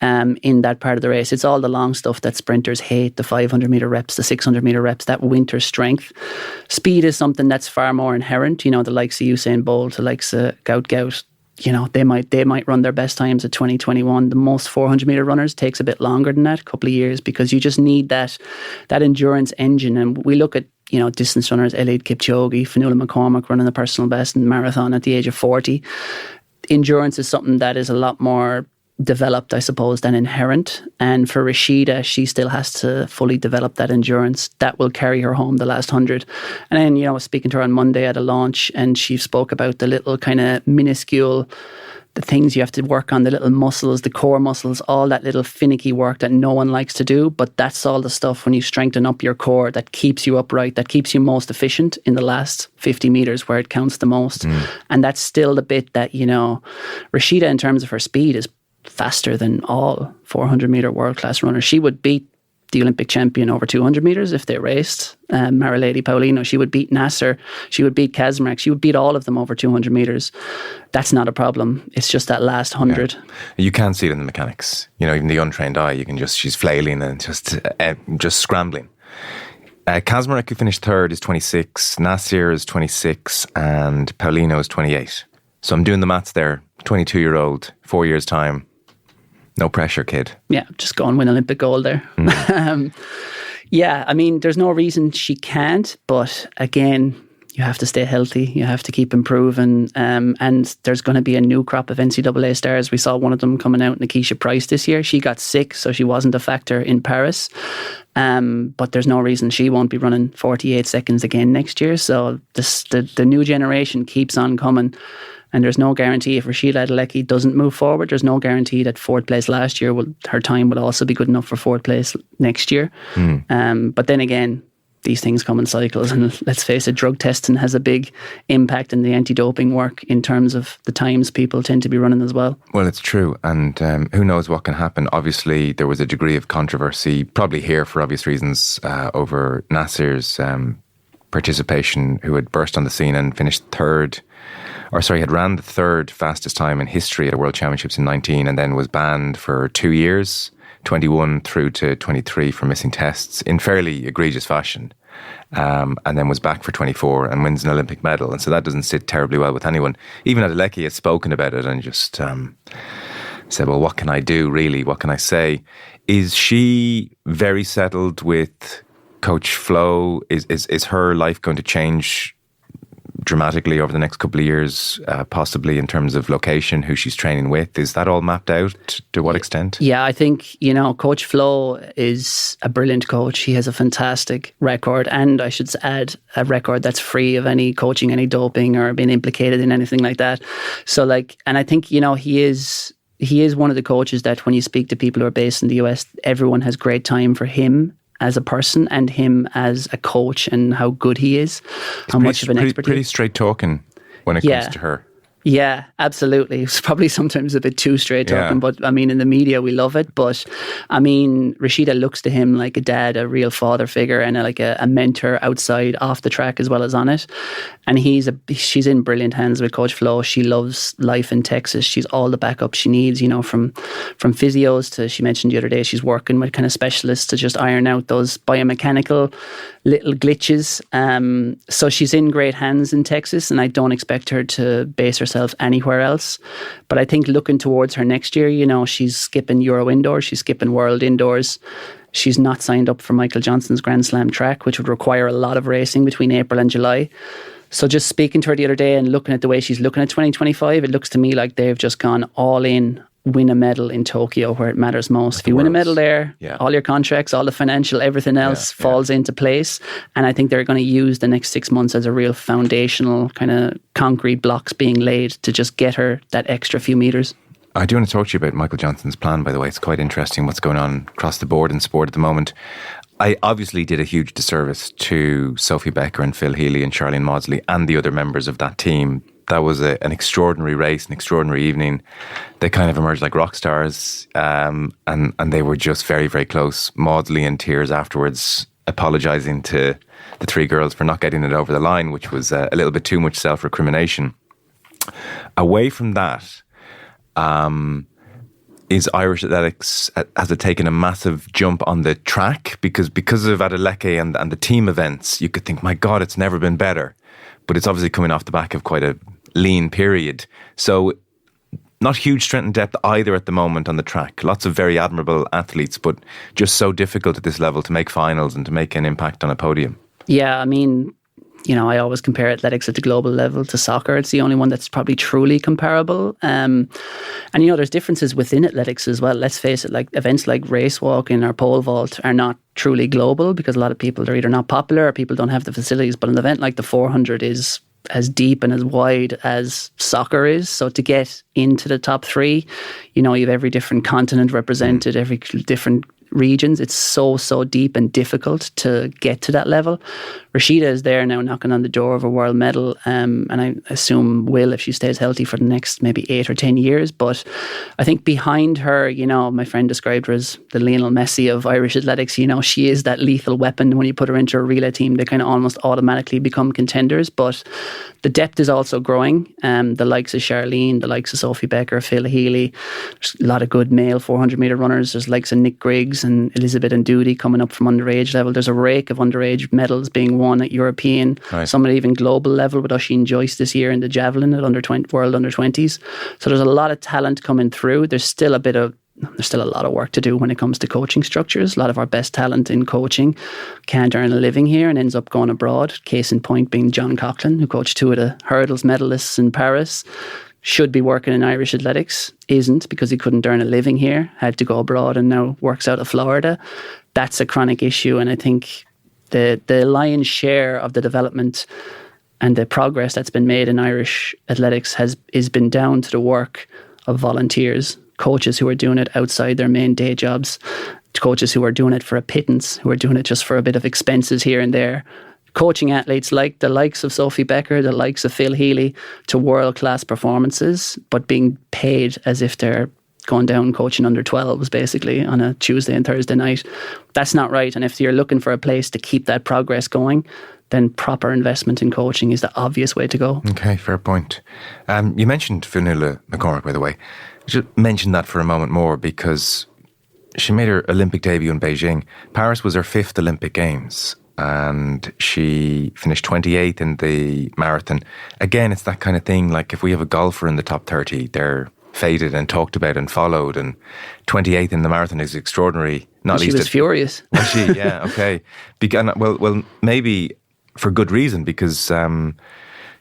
in that part of the race. It's all the long stuff that sprinters hate, the 500 metre reps, the 600 metre reps, that winter strength. Speed is something that's far more inherent. The likes of Usain Bolt, the likes of Gout, they might run their best times at 2021. The most 400 metre runners takes a bit longer than that, a couple of years, because you just need that endurance engine. And we look at, distance runners, Eliud Kipchoge, Fionnuala McCormack running the personal best in marathon at the age of 40. Endurance is something that is a lot more developed, I suppose, than inherent. And for Rashida, she still has to fully develop that endurance that will carry her home the last 100. And then, I was speaking to her on Monday at a launch, and she spoke about the little kind of minuscule, the things you have to work on, the little muscles, the core muscles, all that little finicky work that no one likes to do. But that's all the stuff, when you strengthen up your core, that keeps you upright, that keeps you most efficient in the last 50 metres where it counts the most. And that's still the bit that, Rashida, in terms of her speed, is faster than all 400 metre world-class runners. She would beat the Olympic champion over 200 metres if they raced. Marilady Paulino, she would beat Nasser, she would beat Kazmarek, she would beat all of them over 200 metres. That's not a problem. It's just that last 100. Yeah. You can see it in the mechanics. Even the untrained eye, she's flailing and just scrambling. Kazmarek, who finished 3rd, is 26, Nasser is 26, and Paulino is 28. So I'm doing the maths there. 22-year-old, 4 years' time. No pressure, kid. Yeah, just go and win Olympic gold there. There's no reason she can't, but again, you have to stay healthy. You have to keep improving. And there's going to be a new crop of NCAA stars. We saw one of them coming out, Nikisha Price, this year. She got sick, so she wasn't a factor in Paris. But there's no reason she won't be running 48 seconds again next year. So the new generation keeps on coming. And there's no guarantee if Rashida Adeleke doesn't move forward, there's no guarantee that 4th place last year, her time will also be good enough for 4th place next year. But then again, these things come in cycles, and let's face it, drug testing has a big impact in the anti-doping work in terms of the times people tend to be running as well. Well, it's true, and who knows what can happen. Obviously, there was a degree of controversy, probably here for obvious reasons, over Nasser's participation, who had burst on the scene and finished had ran the third fastest time in history at the World Championships in 19, and then was banned for 2 years, 21 through to 23, for missing tests in fairly egregious fashion, and then was back for 24 and wins an Olympic medal. And so that doesn't sit terribly well with anyone. Even Adeleke has spoken about it and just said, well, what can I do, really? What can I say? Is she very settled with Coach Flo? Is her life going to change dramatically over the next couple of years, possibly in terms of location, who she's training with? Is that all mapped out? To what extent? Yeah, I think, Coach Flo is a brilliant coach. He has a fantastic record, and I should add, a record that's free of any coaching, any doping, or being implicated in anything like that. So and I think, he is one of the coaches that when you speak to people who are based in the US, everyone has great time for him as a person and him as a coach, and how good he is, how much of an expert. Pretty straight talking when it comes to her. Yeah, absolutely. It's probably sometimes a bit too straight talking, but I mean, in the media we love it. But I mean, Rashida looks to him like a dad, a real father figure, and a mentor outside, off the track as well as on it. And she's in brilliant hands with Coach Flo. She loves life in Texas. She's all the backup she needs, from physios to, she mentioned the other day, she's working with kind of specialists to just iron out those biomechanical little glitches. So she's in great hands in Texas, and I don't expect her to base herself anywhere else. But I think looking towards her next year, she's skipping Euro Indoors, she's skipping World Indoors. She's not signed up for Michael Johnson's Grand Slam track, which would require a lot of racing between April and July. So just speaking to her the other day and looking at the way she's looking at 2025, it looks to me like they've just gone all in, win a medal in Tokyo where it matters most. If you win a medal there, all your contracts, all the financial, everything else falls into place. And I think they're going to use the next 6 months as a real foundational kind of concrete blocks being laid to just get her that extra few metres. I do want to talk to you about Michael Johnson's plan, by the way. It's quite interesting what's going on across the board in sport at the moment. I obviously did a huge disservice to Sophie Becker and Phil Healy and Charlene Maudsley and the other members of that team. That was an extraordinary race, an extraordinary evening. They kind of emerged like rock stars, and they were just very, very close. Maudsley in tears afterwards, apologising to the three girls for not getting it over the line, which was a little bit too much self-recrimination. Away from that, is Irish athletics, has it taken a massive jump on the track? Because of Adeleke and the team events, you could think, my God, it's never been better. But it's obviously coming off the back of quite a lean period. So not huge strength and depth either at the moment on the track. Lots of very admirable athletes, but just so difficult at this level to make finals and to make an impact on a podium. Yeah, I mean, I always compare athletics at the global level to soccer. It's the only one that's probably truly comparable. And there's differences within athletics as well. Let's face it, like events like race walking or pole vault are not truly global because a lot of people are either not popular or people don't have the facilities. But an event like the 400 is as deep and as wide as soccer is. So to get into the top three, you have every different continent represented, every different regions. It's so deep and difficult to get to that level. Rashida is there now knocking on the door of a world medal, and I assume will if she stays healthy for the next maybe 8 or 10 years. But I think behind her, my friend described her as the Lionel Messi of Irish athletics. She is that lethal weapon. When you put her into a relay team, they kind of almost automatically become contenders. But the depth is also growing. The likes of Charlene, the likes of Sophie Becker, Phil Healy. There's a lot of good male 400 metre runners. There's likes of Nick Griggs and Elizabeth and Doody coming up from underage level. There's a rake of underage medals being won at European, some at even global level with Oisin Joyce this year in the javelin at World Under 20s. So there's a lot of talent coming through. There's still a lot of work to do when it comes to coaching structures. A lot of our best talent in coaching can't earn a living here and ends up going abroad. Case in point being John Coughlin, who coached 2 of the hurdles medalists in Paris. Should be working in Irish athletics, isn't because he couldn't earn a living here, had to go abroad and now works out of Florida. That's a chronic issue, and I think the lion's share of the development and the progress that's been made in Irish athletics has been down to the work of volunteers, coaches who are doing it outside their main day jobs. coaches who are doing it for a pittance, who are doing it just for a bit of expenses here and there. Coaching athletes like the likes of Sophie Becker, the likes of Phil Healy, to world-class performances, but being paid as if they're going down coaching under 12s basically on a Tuesday and Thursday night. That's not right. And if you're looking for a place to keep that progress going, then proper investment in coaching is the obvious way to go. Okay, fair point. You mentioned Fionnuala McCormack, by the way. Just mention that for a moment more, because she made her Olympic debut in Beijing. Paris was her 5th Olympic Games, and she finished 28th in the marathon. Again, it's that kind of thing, like if we have a golfer in the top 30, they're faded and talked about and followed, and 28th in the marathon is extraordinary. Not she least was furious. Was she? Yeah, okay. Well, maybe for good reason, because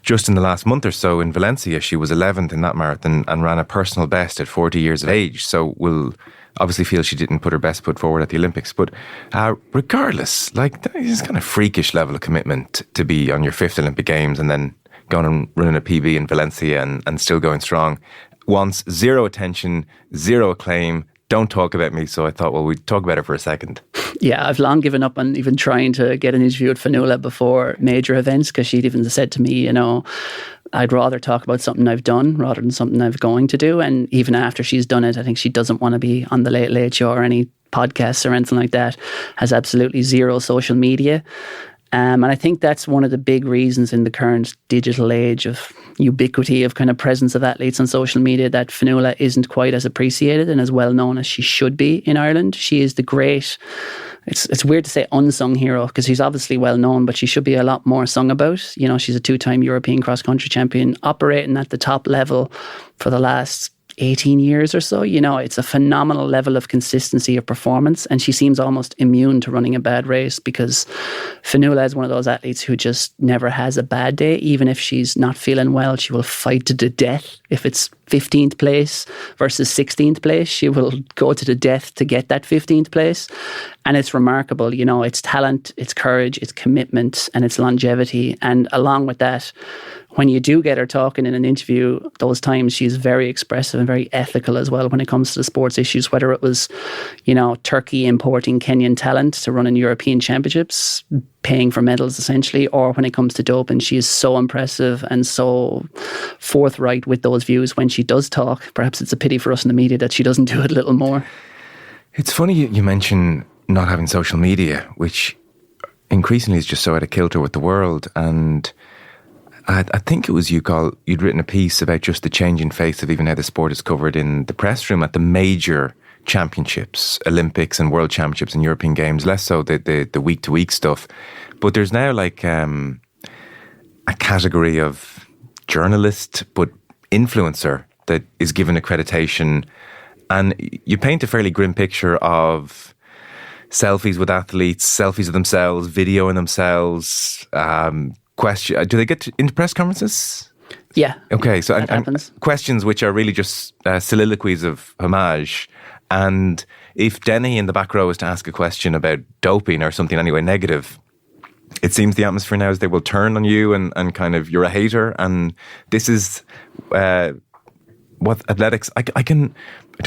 just in the last month or so in Valencia, she was 11th in that marathon and ran a personal best at 40 years of age. So we'll obviously feel she didn't put her best foot forward at the Olympics. But regardless, like, it's kind of freakish level of commitment to be on your 5th Olympic Games and then going and running a PB in Valencia and still going strong. Wants zero attention, zero acclaim. Don't talk about me. So I thought, well, we'd talk about her for a second. Yeah, I've long given up on even trying to get an interview with Fionnuala before major events, because she'd even said to me, you know, I'd rather talk about something I've done rather than something I'm going to do. And even after she's done it, I think she doesn't want to be on the Late Late Show or any podcasts or anything like that. Has absolutely zero social media. And I think that's one of the big reasons in the current digital age of ubiquity of kind of presence of athletes on social media that Fionnuala isn't quite as appreciated and as well known as she should be in Ireland. She is the great, it's weird to say unsung hero, because she's obviously well known, but she should be a lot more sung about. You know, she's a 2-time European cross-country champion, operating at the top level for the last 18 years or so. You know, it's a phenomenal level of consistency of performance, and she seems almost immune to running a bad race, because Fionnuala is one of those athletes who just never has a bad day. Even if she's not feeling well, she will fight to the death. If it's 15th place versus 16th place, she will go to the death to get that 15th place. And it's remarkable, you know, it's talent, it's courage, it's commitment, and it's longevity. And along with that, when you do get her talking in an interview, those times she's very expressive and very ethical as well when it comes to the sports issues, whether it was, you know, Turkey importing Kenyan talent to run in European championships, paying for medals essentially, or when it comes to doping, she is so impressive and so forthright with those views when she does talk. Perhaps it's a pity for us in the media that she doesn't do it a little more. It's funny you mention not having social media, which increasingly is just so out of kilter with the world. And I think it was you, Cathal, you'd written a piece about just the changing face of even how the sport is covered in the press room at the major championships, Olympics and World Championships and European Games, less so the week-to-week stuff. But there's now like a category of journalist but influencer that is given accreditation. And you paint a fairly grim picture of selfies with athletes, selfies of themselves, videoing themselves. Do they get into press conferences? Yeah. Okay, so that happens. Questions which are really just soliloquies of homage. And if Dennehy in the back row is to ask a question about doping or something anyway negative, it seems the atmosphere now is they will turn on you and kind of you're a hater. And this is what athletics, I don't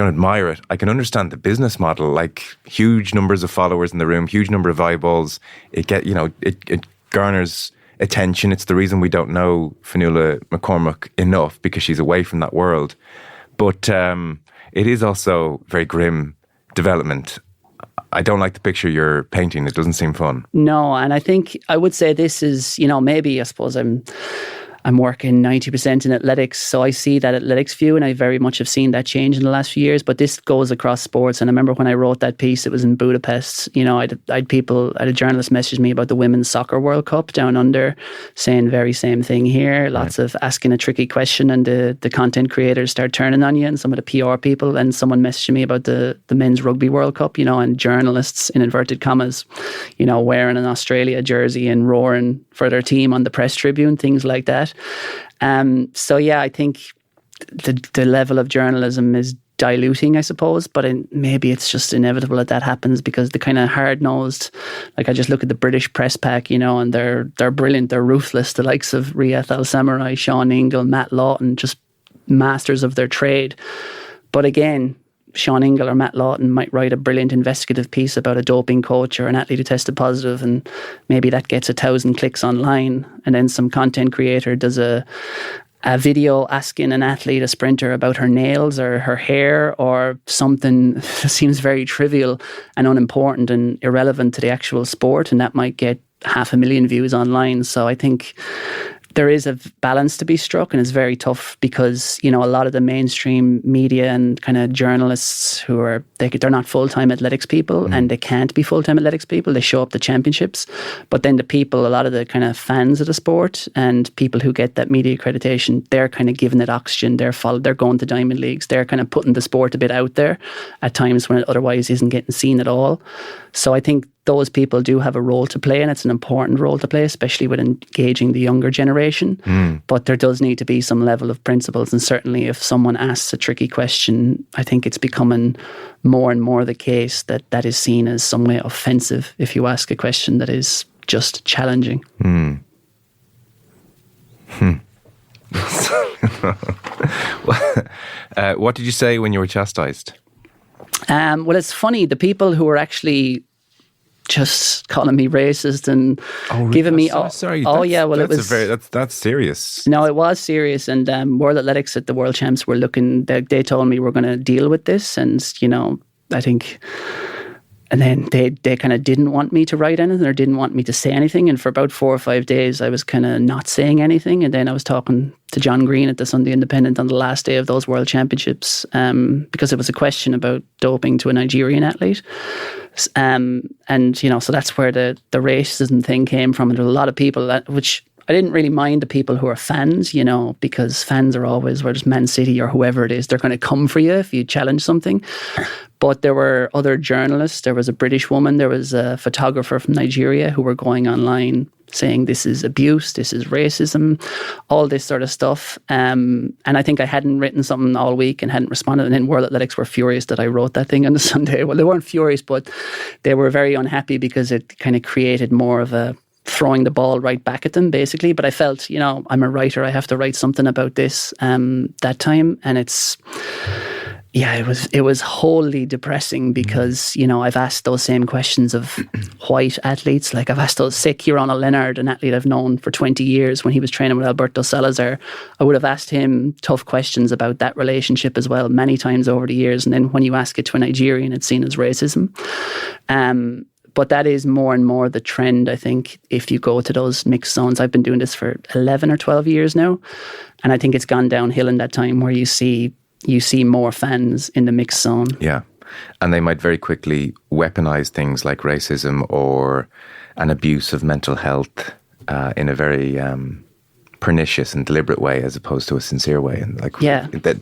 admire it. I can understand the business model, like huge numbers of followers in the room, huge number of eyeballs. It garners attention. It's the reason we don't know Fionnuala McCormack enough, because she's away from that world. But it is also very grim development. I don't like the picture you're painting. It doesn't seem fun. No, and I think I would say this is, you know, maybe I suppose I'm working 90% in athletics, so I see that athletics view, and I very much have seen that change in the last few years, but this goes across sports. And I remember when I wrote that piece, it was in Budapest, you know, I had a journalist message me about the Women's Soccer World Cup down under, saying very same thing here, lots of asking a tricky question, and the content creators start turning on you, and some of the PR people, and someone messaging me about the Men's Rugby World Cup, you know, and journalists, in inverted commas, you know, wearing an Australia jersey and roaring for their team on the press tribune, things like that. So yeah, I think the level of journalism is diluting, I suppose, but maybe it's just inevitable that happens, because the kind of hard-nosed, like I just look at the British press pack, you know, and they're brilliant, they're ruthless, the likes of Riyadh Al-Samurai, Sean Ingle, Matt Lawton, just masters of their trade. But again, Sean Ingle or Matt Lawton might write a brilliant investigative piece about a doping coach or an athlete who tested positive, and maybe that gets 1,000 clicks online, and then some content creator does a video asking an athlete, a sprinter, about her nails or her hair or something that seems very trivial and unimportant and irrelevant to the actual sport, and that might get 500,000 views online. So I think there is a balance to be struck, and it's very tough because, you know, a lot of the mainstream media and kind of journalists who are, they're not full-time athletics people, and they can't be full-time athletics people. They show up to championships, but then the people, a lot of the kind of fans of the sport and people who get that media accreditation, they're kind of giving it oxygen. They're going to Diamond Leagues. They're kind of putting the sport a bit out there at times when it otherwise isn't getting seen at all. So I think those people do have a role to play, and it's an important role to play, especially with engaging the younger generation. But there does need to be some level of principles, and certainly if someone asks a tricky question, I think it's becoming more and more the case that that is seen as some way offensive if you ask a question that is just challenging. What did you say when you were chastised? Well, it's funny, the people who were actually just calling me racist and giving me... sorry. That's serious. No, it was serious. And World Athletics at the World Champs were looking... They told me we're going to deal with this. And, you know, I think... And then they kind of didn't want me to write anything or didn't want me to say anything. And for about 4 or 5 days, I was kind of not saying anything. And then I was talking to John Green at the Sunday Independent on the last day of those World Championships because it was a question about doping to a Nigerian athlete. And, you know, so that's where the racism thing came from. And there were a lot of people which I didn't really mind the people who are fans, you know, because fans are always, whether it's Man City or whoever it is, they're going to come for you if you challenge something. But there were other journalists. There was a British woman. There was a photographer from Nigeria who were going online saying this is abuse, this is racism, all this sort of stuff. And I think I hadn't written something all week and hadn't responded. And then World Athletics were furious that I wrote that thing on the Sunday. Well, they weren't furious, but they were very unhappy because it kind of created more of a throwing the ball right back at them, basically. But I felt, you know, I'm a writer. I have to write something about this that time. And it's... Yeah, it was wholly depressing because, you know, I've asked those same questions of white athletes. Like I've asked those, say, Kieran Leonard, an athlete I've known for 20 years when he was training with Alberto Salazar. I would have asked him tough questions about that relationship as well many times over the years. And then when you ask it to a Nigerian, it's seen as racism. But that is more and more the trend, I think, if you go to those mixed zones. I've been doing this for 11 or 12 years now. And I think it's gone downhill in that time where you see more fans in the mixed zone. Yeah. And they might very quickly weaponize things like racism or an abuse of mental health in a very pernicious and deliberate way as opposed to a sincere way. And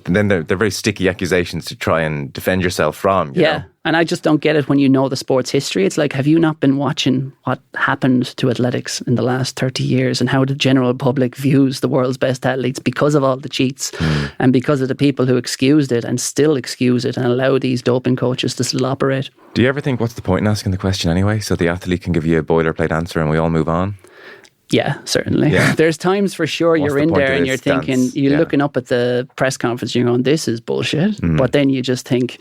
then they're very sticky accusations to try and defend yourself from. You know? And I just don't get it when you know the sport's history. It's like, have you not been watching what happened to athletics in the last 30 years and how the general public views the world's best athletes because of all the cheats and because of the people who excused it and still excuse it and allow these doping coaches to still operate? Do you ever think, what's the point in asking the question anyway? So the athlete can give you a boilerplate answer and we all move on? Yeah, certainly. Yeah. There's times for sure you're in there and you're thinking, you're looking up at the press conference, you're going, this is bullshit. But then you just think,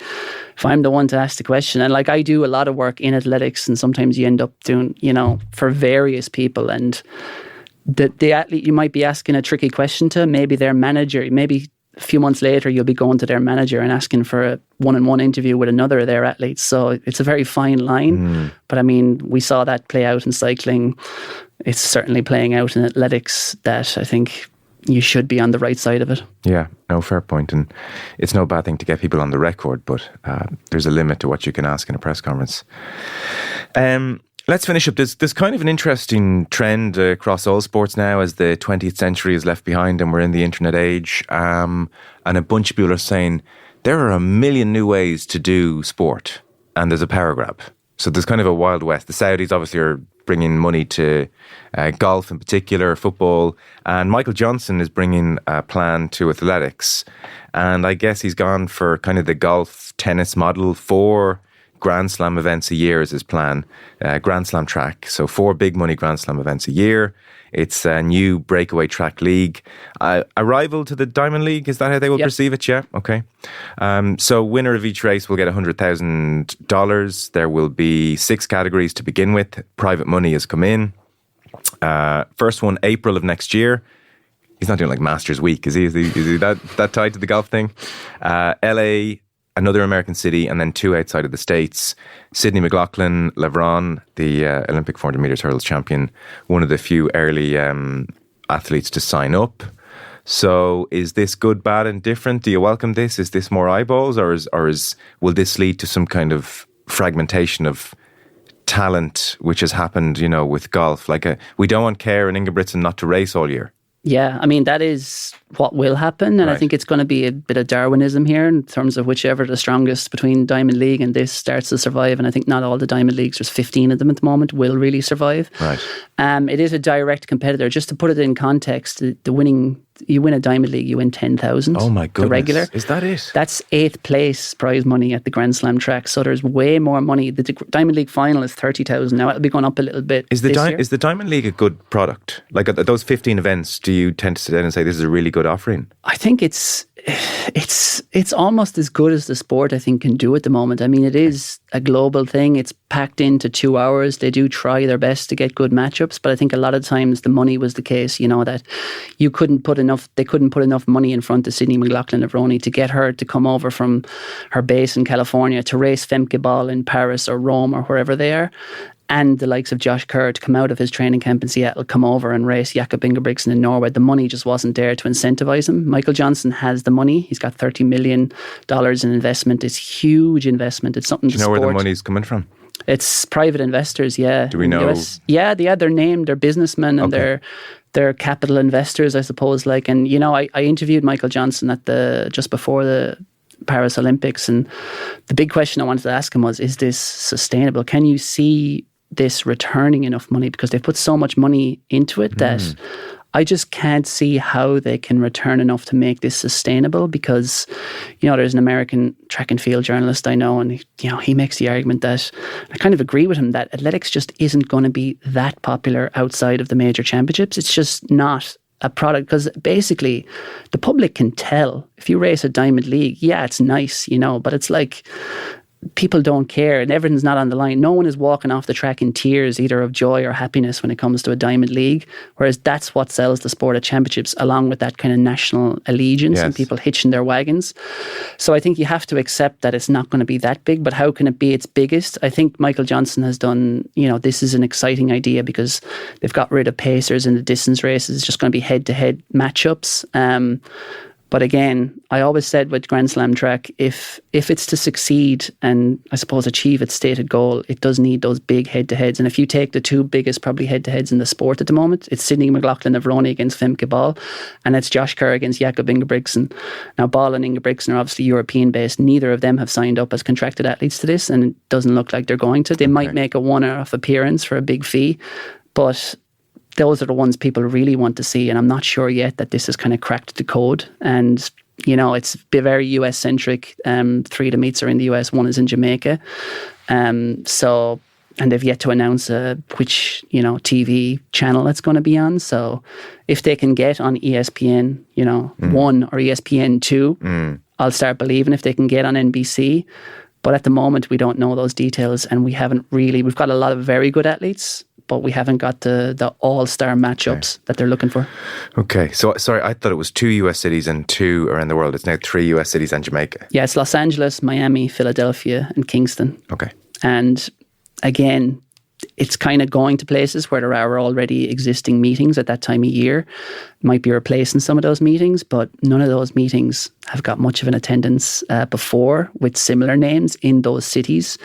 if I'm the one to ask the question, and like I do a lot of work in athletics and sometimes you end up doing, you know, for various people, and the athlete you might be asking a tricky question to, maybe their manager, maybe a few months later you'll be going to their manager and asking for a one-on-one interview with another of their athletes. So it's a very fine line. But I mean, we saw that play out in cycling. It's certainly playing out in athletics that I think you should be on the right side of it. Yeah, no, fair point. And it's no bad thing to get people on the record, but there's a limit to what you can ask in a press conference. Let's finish up. There's kind of an interesting trend across all sports now as the 20th century is left behind and we're in the internet age. And a bunch of people are saying there are a million new ways to do sport and there's a power grab. So there's kind of a Wild West. The Saudis obviously are bringing money to golf in particular, football. And Michael Johnson is bringing a plan to athletics. And I guess he's gone for kind of the golf tennis model. 4 Grand Slam events a year is his plan. Grand Slam track. So 4 big money Grand Slam events a year. It's a new breakaway track league. A rival to the Diamond League, is that how they will perceive it? Yeah, okay. So winner of each race will get $100,000. There will be 6 categories to begin with. Private money has come in. First one, April of next year. He's not doing like Masters Week, is he? Is he that tied to the golf thing? LA, another American city, and then 2 outside of the States. Sydney McLaughlin, LeBron, the Olympic 400 metres hurdles champion, one of the few early athletes to sign up. So is this good, bad and different? Do you welcome this? Is this more eyeballs, or will this lead to some kind of fragmentation of talent, which has happened, with golf? Like we don't want Kerr and Ingebrigtsen not to race all year. Yeah, I mean, that is what will happen. And I think it's going to be a bit of Darwinism here in terms of whichever the strongest between Diamond League and this starts to survive. And I think not all the Diamond Leagues, there's 15 of them at the moment, will really survive. Right. It is a direct competitor. Just to put it in context, you win a Diamond League, you win 10,000. Oh my goodness. The regular. Is that it? That's 8th place prize money at the Grand Slam track. So there's way more money. The Diamond League final is 30,000. Now it'll be going up a little bit. Is the Diamond League a good product? Like at those 15 events, do you tend to sit down and say this is a really good offering? I think it's almost as good as the sport I think can do at the moment. I mean, it is a global thing. It's packed into 2 hours. They do try their best to get good matchups, but I think a lot of times the money was the case, that they couldn't put enough money in front of Sydney McLaughlin of Roney to get her to come over from her base in California to race Femke Ball in Paris or Rome or wherever they are. And the likes of Josh Kerr to come out of his training camp in Seattle, come over and race Jakob Ingebrigtsen in Norway. The money just wasn't there to incentivize him. Michael Johnson has the money. He's got $30 million in investment. It's huge investment. It's something. Do you know where the money's coming from? It's private investors. Yeah. Do we know? Yeah, they're named. They're businessmen and they're capital investors, I suppose. I interviewed Michael Johnson just before the Paris Olympics, and the big question I wanted to ask him was, is this sustainable? Can you see this returning enough money? Because they've put so much money into it that I just can't see how they can return enough to make this sustainable. Because there's an American track and field journalist I know, and he makes the argument that, I kind of agree with him, that athletics just isn't going to be that popular outside of the major championships. It's just not a product, because basically the public can tell if you race a Diamond League, yeah, it's nice, but it's like people don't care and everything's not on the line. No one is walking off the track in tears either of joy or happiness when it comes to a Diamond League, whereas that's what sells the sport at championships, along with that kind of national allegiance and people hitching their wagons. So I think you have to accept that it's not going to be that big, but how can it be its biggest? I think Michael Johnson has done, this is an exciting idea because they've got rid of pacers in the distance races. It's just going to be head-to-head matchups. But again, I always said with Grand Slam track, if it's to succeed and I suppose achieve its stated goal, it does need those big head-to-heads. And if you take the 2 biggest probably head-to-heads in the sport at the moment, it's Sydney McLaughlin of Roney against Femke Ball, and it's Josh Kerr against Jakob Ingebrigtsen. Now, Ball and Ingebrigtsen are obviously European-based. Neither of them have signed up as contracted athletes to this, and it doesn't look like they're going to. They might make a one-off appearance for a big fee, but those are the ones people really want to see, and I'm not sure yet that this has kind of cracked the code. And it's very US centric. 3 of the meets are in the US, 1 is in Jamaica. And they've yet to announce which TV channel it's going to be on. So if they can get on ESPN 1 or ESPN 2, I'll start believing. If they can get on NBC. But at the moment we don't know those details, and we've got a lot of very good athletes, but we haven't got the all-star matchups that they're looking for. Okay, so sorry, I thought it was 2 US cities and 2 around the world. It's now 3 US cities and Jamaica. Yeah, it's Los Angeles, Miami, Philadelphia and Kingston. Okay. And again, it's kind of going to places where there are already existing meetings at that time of year. It might be replacing some of those meetings, but none of those meetings have got much of an attendance before with similar names in those cities.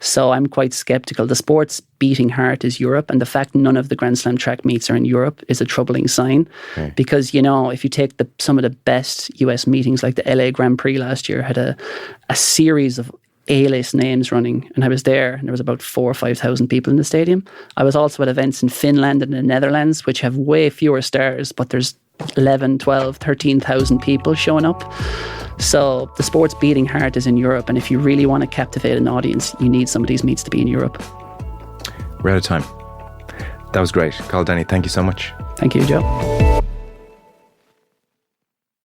So I'm quite sceptical. The sport's beating heart is Europe, and the fact none of the Grand Slam track meets are in Europe is a troubling sign. Okay. Because, if you take some of the best US meetings, like the LA Grand Prix last year, had a series of A-list names running, and I was there and there was about 4,000 or 5,000 people in the stadium. I was also at events in Finland and the Netherlands, which have way fewer stars, but there's 11, 12, 13,000 people showing up. So the sport's beating heart is in Europe, and if you really want to captivate an audience, you need some of these meets to be in Europe. We're out of time. That was great. Cathal Dennehy, thank you so much. Thank you, Joe.